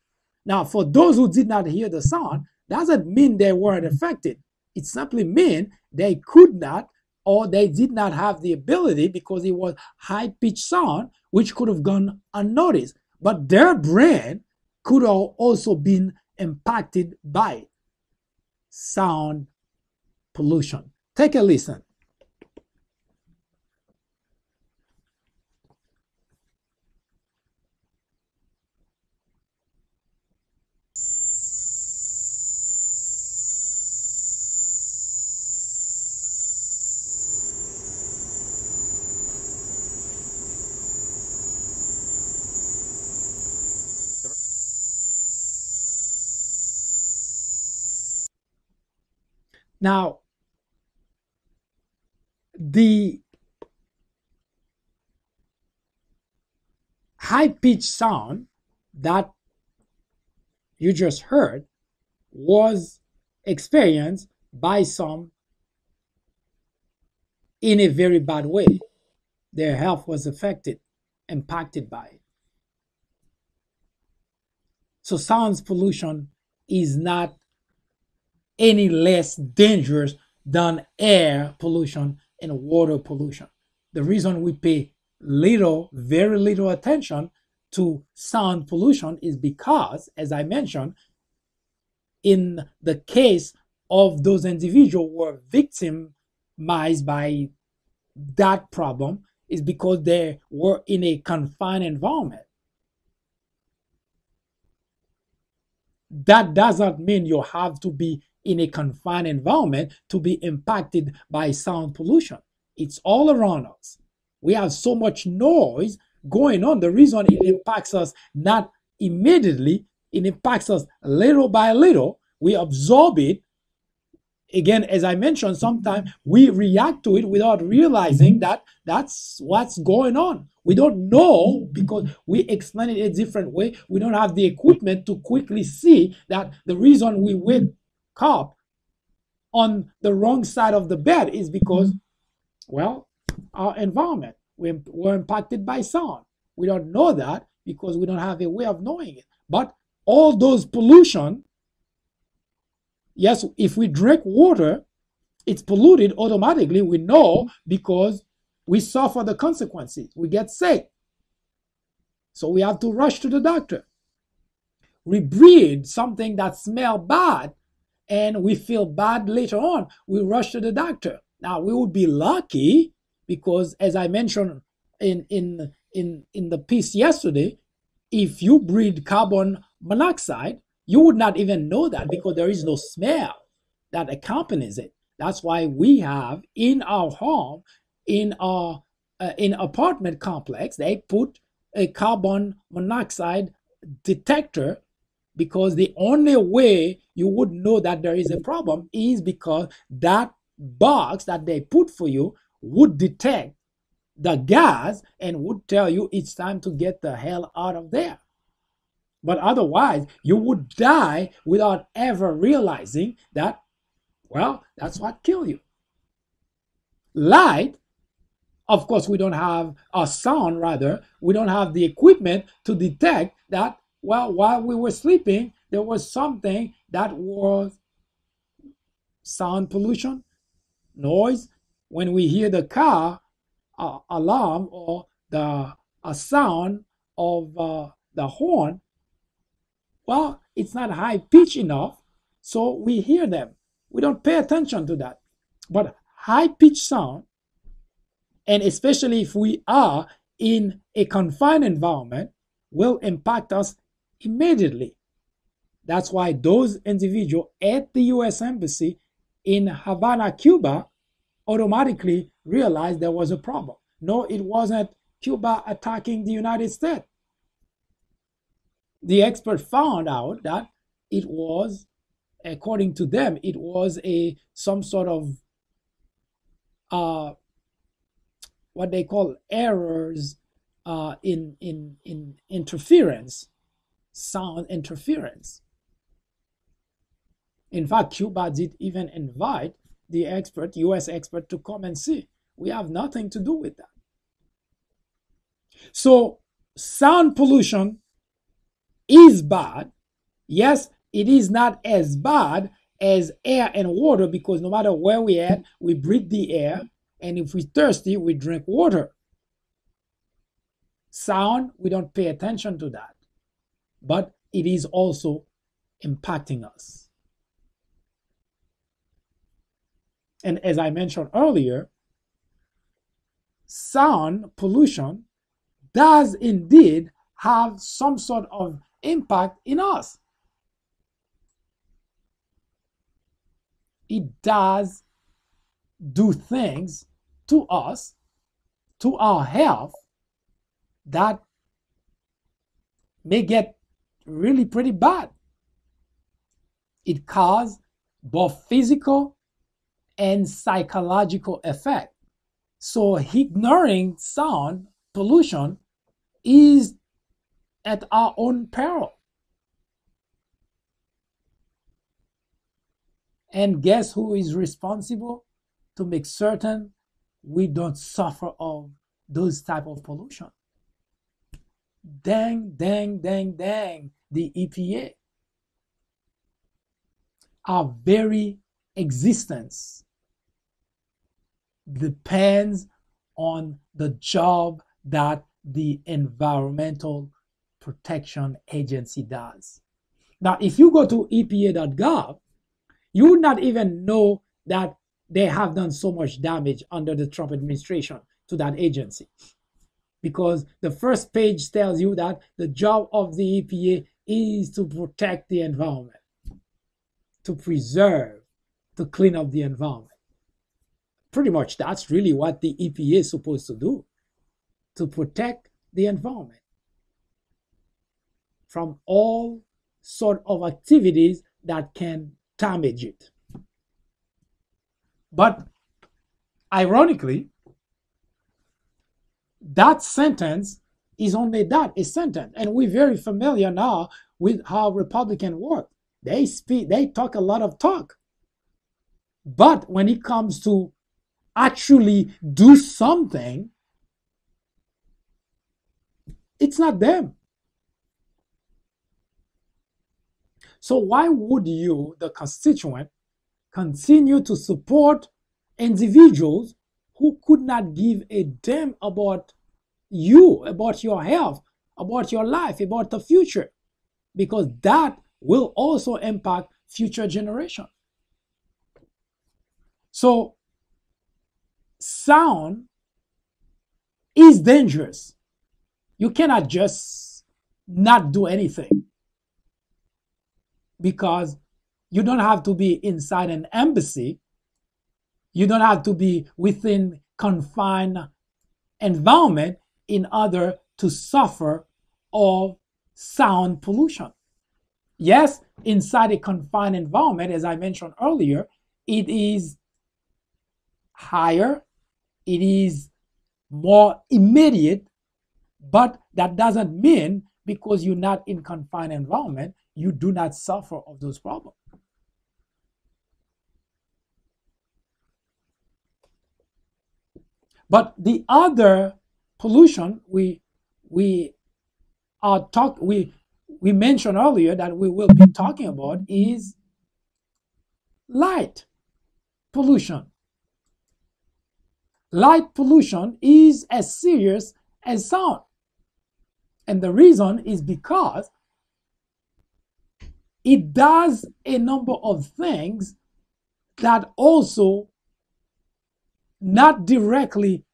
Now, for those who did not hear the sound, doesn't mean they weren't affected. It simply means they could not, or they did not have the ability, because it was high-pitched sound, which could have gone unnoticed. But their brain could have also been impacted by sound pollution. Take a listen. Now, the high-pitched sound that you just heard was experienced by some in a very bad way. Their health was affected, impacted by it. So sound pollution is not any less dangerous than air pollution and water pollution. The reason we pay little, very little attention to sound pollution is because, as I mentioned, in the case of those individuals who were victimized by that problem, is because they were in a confined environment. That doesn't mean you have to be in a confined environment to be impacted by sound pollution. It's all around us. We have so much noise going on. The reason it impacts us not immediately, it impacts us little by little. We absorb it. Again, as I mentioned, sometimes we react to it without realizing that that's what's going on. We don't know because we explain it a different way. We don't have the equipment to quickly see that the reason we wake up on the wrong side of the bed is because, well, our environment, we're impacted by sound. We don't know that because we don't have a way of knowing it. But all those pollution, yes, if we drink water, it's polluted automatically. We know because we suffer the consequences. We get sick. So we have to rush to the doctor. We breathe something that smells bad and we feel bad later on. We rush to the doctor. Now, we would be lucky because, as I mentioned in the piece yesterday, if you breathe carbon monoxide, you would not even know that because there is no smell that accompanies it. That's why we have in our home, in our apartment complex, they put a carbon monoxide detector, because the only way you would know that there is a problem is because that box that they put for you would detect the gas and would tell you it's time to get the hell out of there. But otherwise, you would die without ever realizing that, well, that's what killed you. Light, of course, we don't have a sound, rather, we don't have the equipment to detect that, well, while we were sleeping, there was something that was sound pollution, noise. When we hear the car alarm or a sound of the horn, well, it's not high pitch enough, so we hear them. We don't pay attention to that. But high pitch sound, and especially if we are in a confined environment, will impact us immediately. That's why those individuals at the U.S. Embassy in Havana, Cuba, automatically realized there was a problem. No, it wasn't Cuba attacking the United States. The expert found out that it was, according to them, it was some sort of what they call errors in interference, sound interference. In fact, Cuba did even invite the expert, US expert, to come and see. We have nothing to do with that. So sound pollution is bad. Yes, it is not as bad as air and water, because no matter where we at, we breathe the air, and if we're thirsty, we drink water. Sound, we don't pay attention to that, but it is also impacting us. And as I mentioned earlier, sound pollution does indeed have some sort of impact in us. It does do things to us, to our health, that may get really pretty bad. It causes both physical and psychological effect. So ignoring sound pollution is at our own peril. And guess who is responsible to make certain we don't suffer of those type of pollution? Dang, dang, dang, dang, the EPA. Our very existence depends on the job that the Environmental Protection Agency does. Now, if you go to EPA.gov, you would not even know that they have done so much damage under the Trump administration to that agency, because the first page tells you that the job of the EPA is to protect the environment, to preserve, to clean up the environment. Pretty much that's really what the EPA is supposed to do, to protect the environment from all sort of activities that can damage it. But ironically, that sentence is only that, a sentence. And we're very familiar now with how Republicans work. They speak, they talk a lot of talk. But when it comes to actually do something, it's not them. So why would you, the constituent, continue to support individuals who could not give a damn about you, about your health, about your life, about the future? Because that will also impact future generations. So sound is dangerous. You cannot just not do anything, because you don't have to be inside an embassy. You don't have to be within confined environment in order to suffer of sound pollution. Yes, inside a confined environment, as I mentioned earlier, it is higher, it is more immediate, but that doesn't mean because you're not in confined environment, you do not suffer of those problems. But the other pollution we mentioned earlier that we will be talking about is light pollution. Light pollution is as serious as sound. And the reason is because it does a number of things that also not directly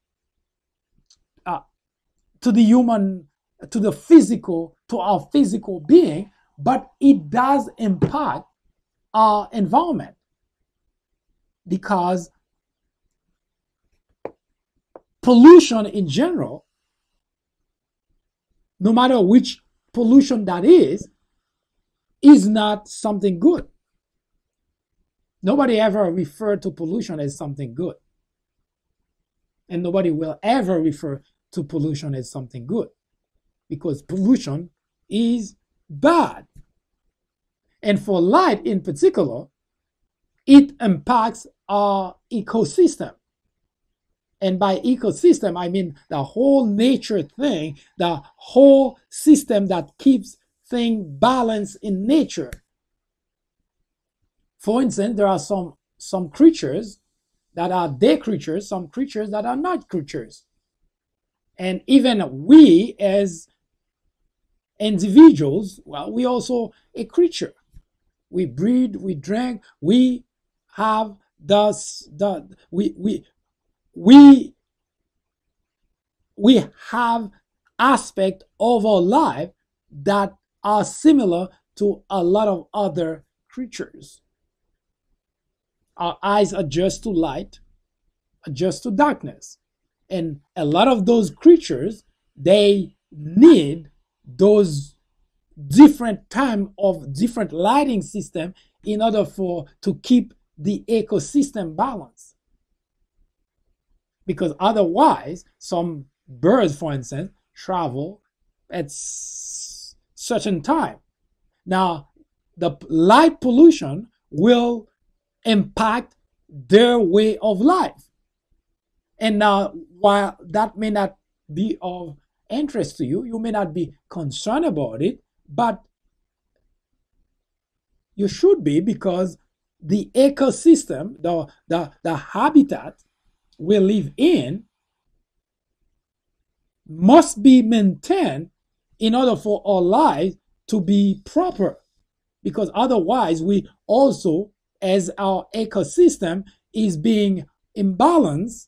to the human, to the physical, to our physical being, but it does impact our environment. Because pollution in general, no matter which pollution that is not something good. Nobody ever referred to pollution as something good. And nobody will ever refer to pollution as something good, because pollution is bad. And for light in particular, it impacts our ecosystem. And by ecosystem, I mean the whole nature thing, the whole system that keeps things balanced in nature. For instance, there are some creatures that are day creatures, some creatures that are night creatures. And even we as individuals, well, we also a creature. We breathe, we drink, we have we have aspects of our life that are similar to a lot of other creatures. Our eyes adjust to light, adjust to darkness. And a lot of those creatures, they need those different time of different lighting system in order to keep the ecosystem balanced. Because otherwise, some birds, for instance, travel at certain time. Now, the light pollution will impact their way of life. And now, while that may not be of interest to you, you may not be concerned about it, but you should be, because the ecosystem, the habitat we live in, must be maintained in order for our lives to be proper. Because otherwise, we also, as our ecosystem is being imbalanced,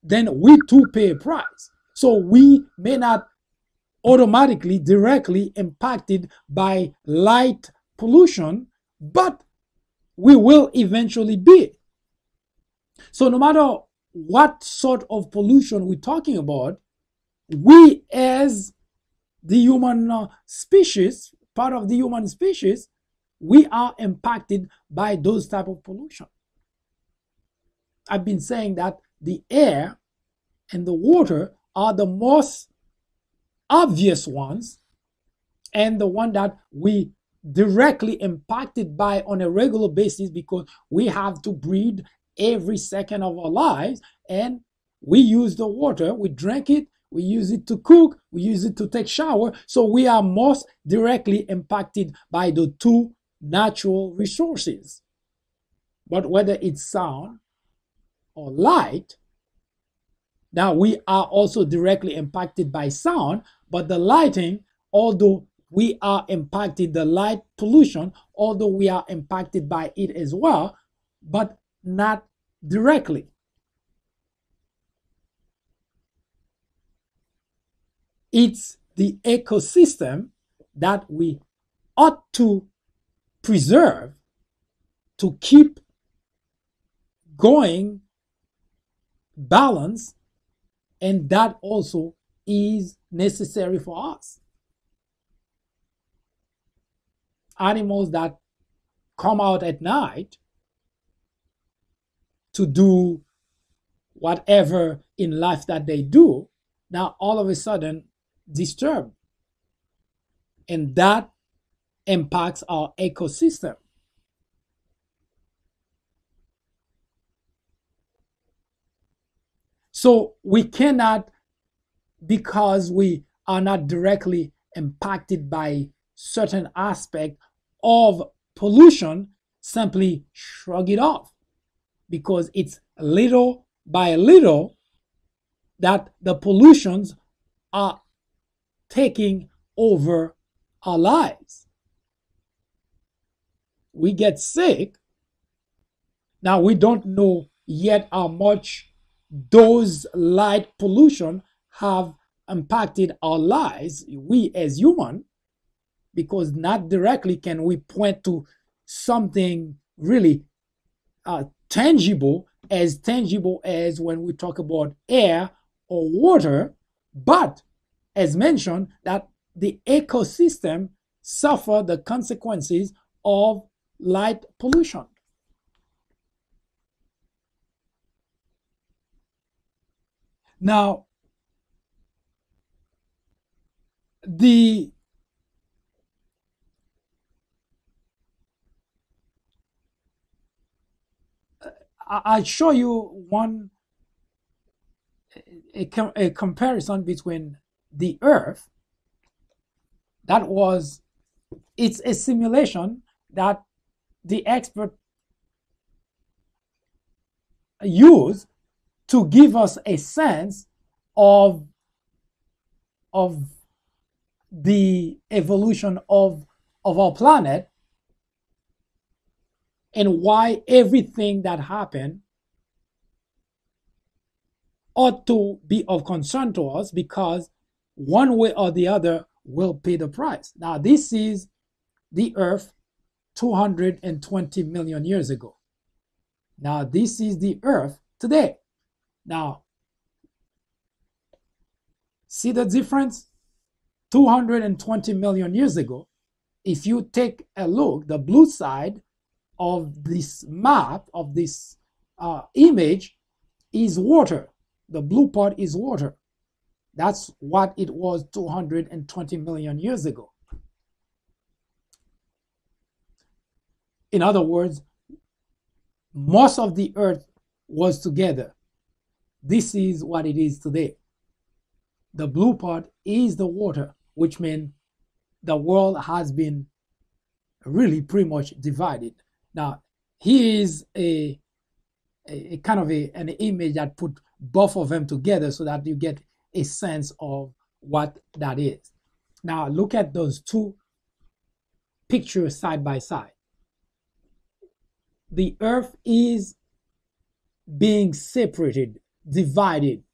then we too pay a price. So we may not automatically, directly impacted by light pollution, but we will eventually be. So no matter what sort of pollution we're talking about, we as the human species, part of the human species, we are impacted by those type of pollution. I've been saying that the air and the water are the most obvious ones, and the one that we directly impacted by on a regular basis, because we have to breathe every second of our lives, and we use the water, we drink it, we use it to cook, we use it to take shower. So we are most directly impacted by the two natural resources. But whether it's sound or light, now we are also directly impacted by sound, but the lighting, although we are impacted, the light pollution, although we are impacted by it as well, but not directly. It's the ecosystem that we ought to preserve to keep going balanced, and that also is necessary for us. Animals that come out at night to do whatever in life that they do, now all of a sudden disturbed. And that impacts our ecosystem. So we cannot, because we are not directly impacted by certain aspect of pollution, simply shrug it off, because it's little by little that the pollutions are taking over our lives. We get sick. Now we don't know yet how much those light pollution have impacted our lives, we as human, because not directly can we point to something really tangible as when we talk about air or water, but as mentioned, that the ecosystem suffer the consequences of light pollution. Now, the I'll show you a comparison between the Earth. It's a simulation that the expert use to give us a sense of the evolution of our planet and why everything that happened ought to be of concern to us, because one way or the other will pay the price. Now, this is the Earth 220 million years ago. Now, this is the Earth today. Now, see the difference? 220 million years ago, if you take a look, the blue side of this map, of this image, is water. The blue part is water. That's what it was 220 million years ago. In other words, most of the Earth was together. This is what it is today. The blue part is the water, which means the world has been really pretty much divided. Now, here is a kind of an image that put both of them together so that you get a sense of what that is. Now, look at those two pictures side by side. The Earth is being separated, divided,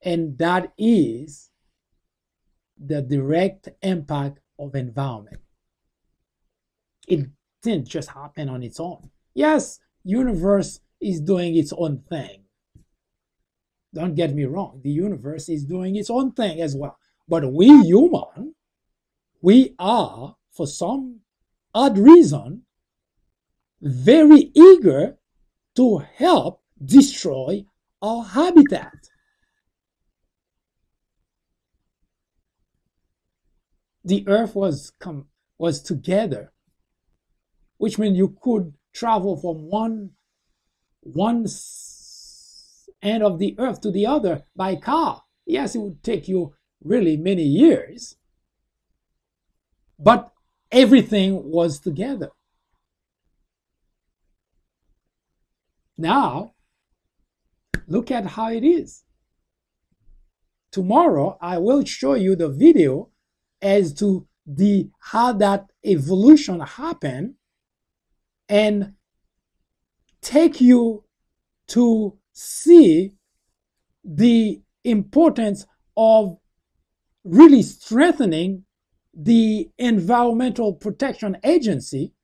and that is the direct impact of environment. It didn't just happen on its own. Yes, universe is doing its own thing. Don't get me wrong, the universe is doing its own thing as well. But we human, we are, for some odd reason, very eager to help destroy our habitat. The Earth was together, which means you could travel from one end of the Earth to the other by car. Yes, it would take you really many years, but everything was together. Now, look at how it is. Tomorrow, I will show you the video as to how that evolution happened and take you to see the importance of really strengthening the Environmental Protection Agency,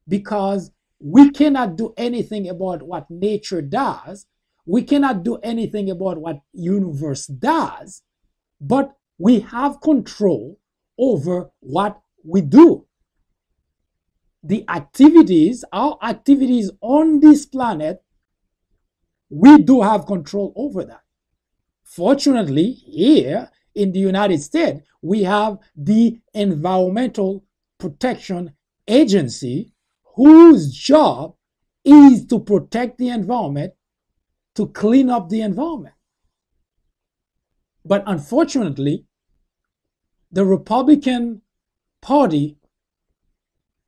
because we cannot do anything about what nature does. We cannot do anything about what universe does, but we have control over what we do. Our activities on this planet, we do have control over that. Fortunately, here in the United States, we have the Environmental Protection Agency, whose job is to protect the environment, to clean up the environment. But unfortunately, the Republican Party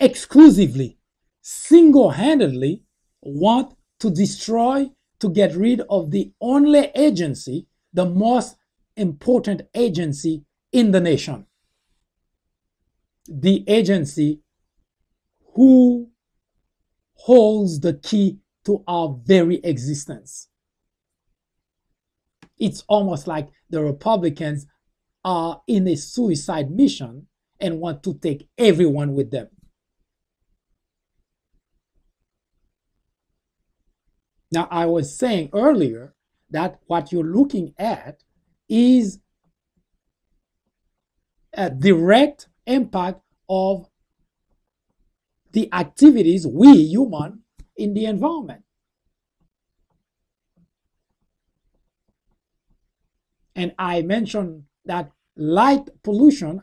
exclusively, single-handedly want to destroy, to get rid of the only agency, the most important agency in the nation. The agency who holds the key to our very existence. It's almost like the Republicans are in a suicide mission and want to take everyone with them. Now, I was saying earlier that what you're looking at is a direct impact of the activities we human in the environment. And I mentioned that light pollution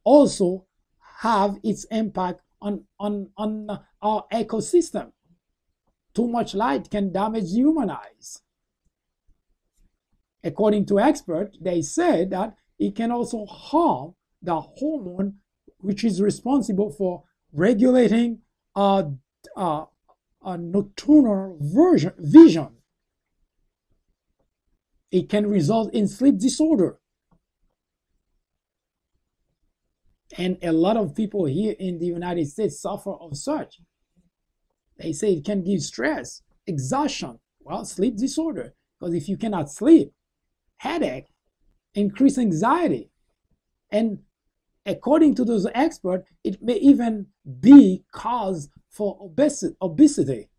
also have its impact on our ecosystem. too much light can damage the human eyes. According to experts, they say that it can also harm the hormone which is responsible for regulating a nocturnal vision. It can result in sleep disorder. And a lot of people here in the United States suffer of such. They say it can give stress, exhaustion, well, sleep disorder. Because if you cannot sleep, headache, increased anxiety. And according to those experts, it may even be cause for obesity,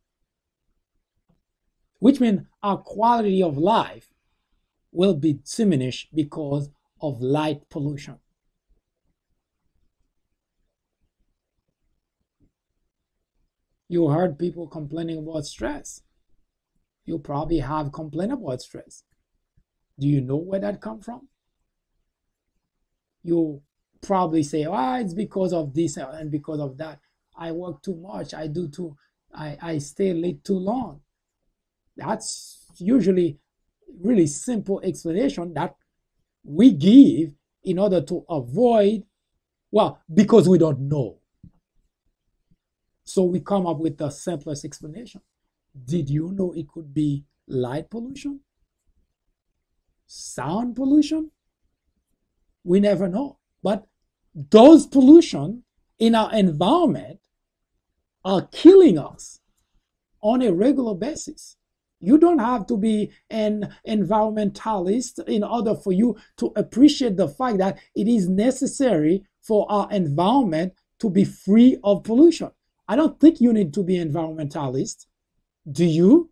which means our quality of life will be diminished because of light pollution. You heard people complaining about stress. You probably have complained about stress. Do you know where that comes from? You probably say, oh, it's because of this and because of that. I work too much. I stay late too long. That's usually really simple explanation that we give in order to avoid, well, because we don't know. So we come up with the simplest explanation. Did you know it could be light pollution? Sound pollution? We never know. But those pollution in our environment are killing us on a regular basis. You don't have to be an environmentalist in order for you to appreciate the fact that it is necessary for our environment to be free of pollution. I don't think you need to be an environmentalist. Do you?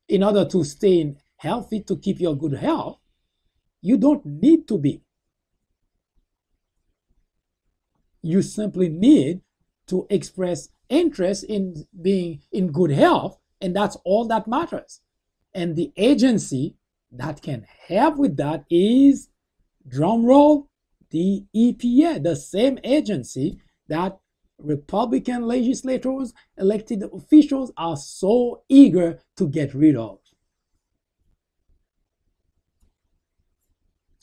In order to stay healthy, to keep your good health, you don't need to be. You simply need to express interest in being in good health, and that's all that matters. And the agency that can help with that is, drum roll, the E.P.A, the same agency that Republican legislators, elected officials are so eager to get rid of.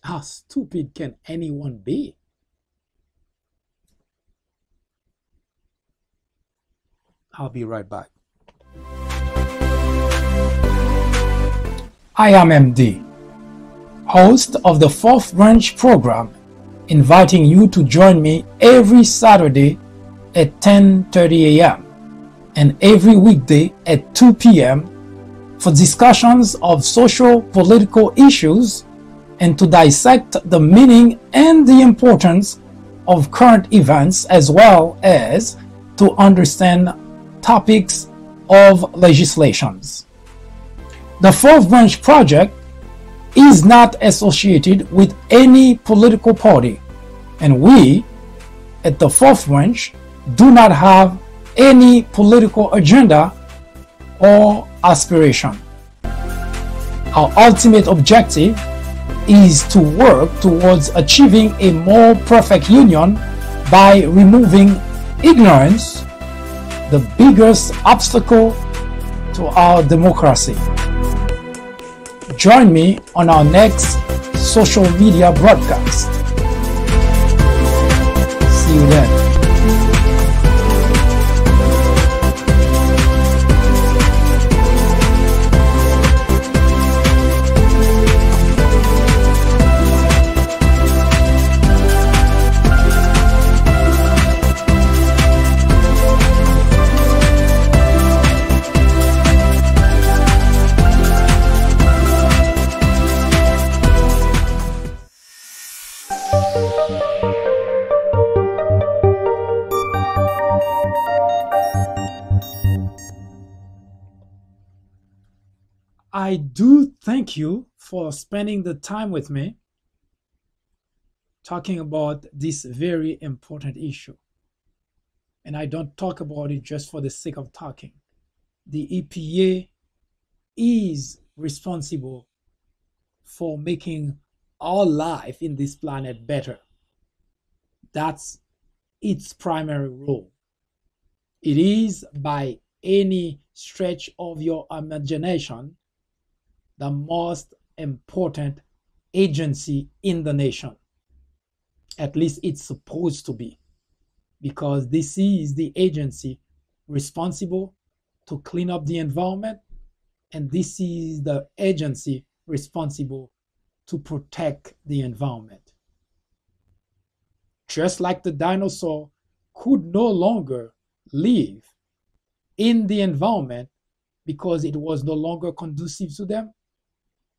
How stupid can anyone be? I'll be right back. I am MD, host of the Fourth Branch program, inviting you to join me every Saturday at 10:30 a.m. and every weekday at 2 p.m. for discussions of social political issues and to dissect the meaning and the importance of current events, as well as to understand topics of legislations. The Fourth Branch Project is not associated with any political party, and we at the Fourth Branch do not have any political agenda or aspiration. Our ultimate objective is to work towards achieving a more perfect union by removing ignorance, the biggest obstacle to our democracy. Join me on our next social media broadcast. See you then. I do thank you for spending the time with me talking about this very important issue. And I don't talk about it just for the sake of talking. The E.P.A is responsible for making our life in this planet better. That's its primary role. It is, by any stretch of your imagination, the most important agency in the nation. At least it's supposed to be, because this is the agency responsible to clean up the environment, and this is the agency responsible to protect the environment. Just like the dinosaur could no longer live in the environment because it was no longer conducive to them,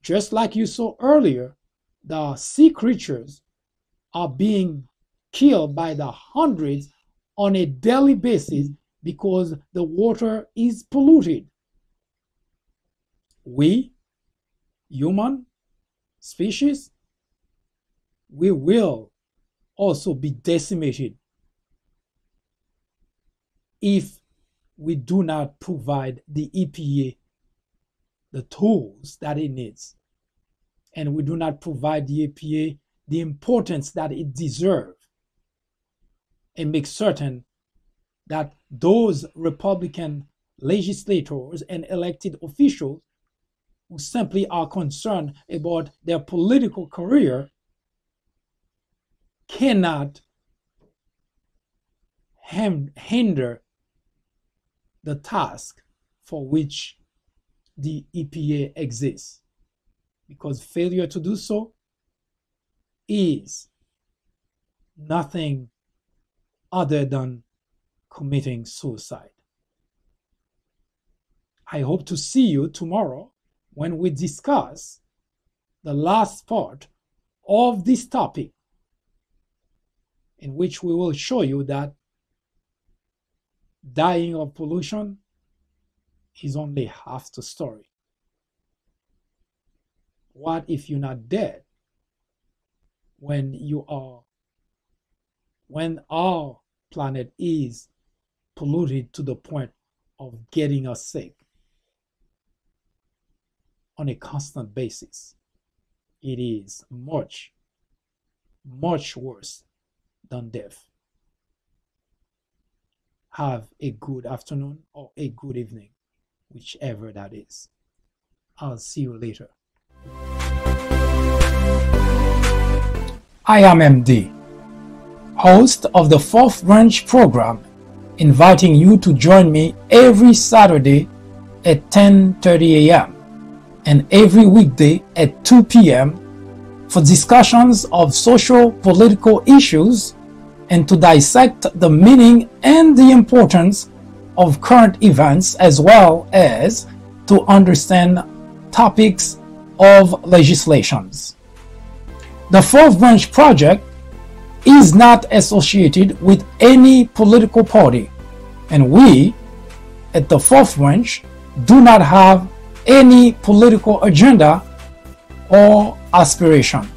just like you saw earlier, the sea creatures are being killed by the hundreds on a daily basis because the water is polluted. We, human species, we will also be decimated if we do not provide the EPA the tools that it needs, and we do not provide the EPA the importance that it deserves, and make certain that those Republican legislators and elected officials who simply are concerned about their political career cannot hinder the task for which the EPA exists, because failure to do so is nothing other than committing suicide. I hope to see you tomorrow when we discuss the last part of this topic, in which we will show you that dying of pollution is only half the story. What if you're not dead when our planet is polluted to the point of getting us sick on a constant basis? It is much, much worse than death. Have a good afternoon or a good evening, whichever that is. I'll see you later. I am MD, host of the 4th Branch program, inviting you to join me every Saturday at 10:30 a.m. and every weekday at 2 p.m. for discussions of social political issues and to dissect the meaning and the importance of current events, as well as to understand topics of legislations. The 4th Branch Project is not associated with any political party, and we at the 4th Branch do not have any political agenda or aspiration.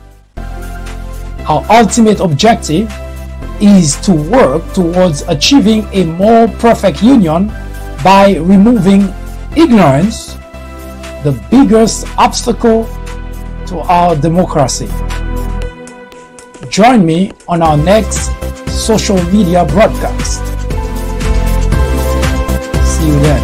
Our ultimate objective is to work towards achieving a more perfect union by removing ignorance, the biggest obstacle to our democracy. Join me on our next social media broadcast. See you then.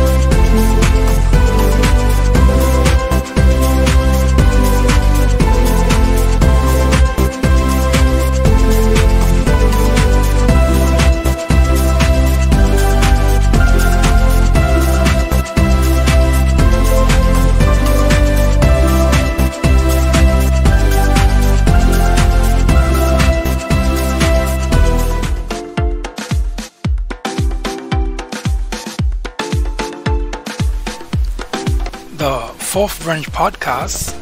The 4th Branch podcast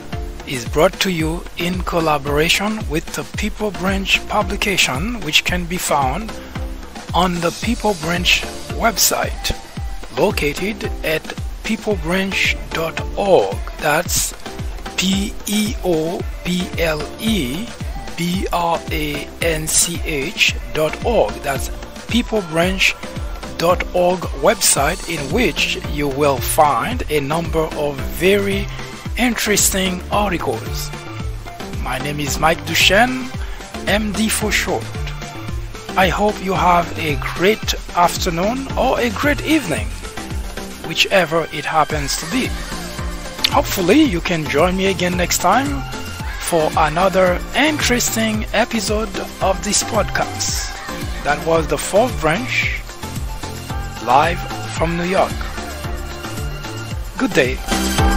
is brought to you in collaboration with the People Branch publication, which can be found on the People Branch website, located at peoplebranch.org. That's peoplebranch.org. That's peoplebranch.org website, in which you will find a number of very interesting articles. My name is Mike Duchesne, MD for short. I hope you have a great afternoon or a great evening, whichever it happens to be. Hopefully you can join me again next time for another interesting episode of this podcast. That was the fourth branch, live from New York. Good day.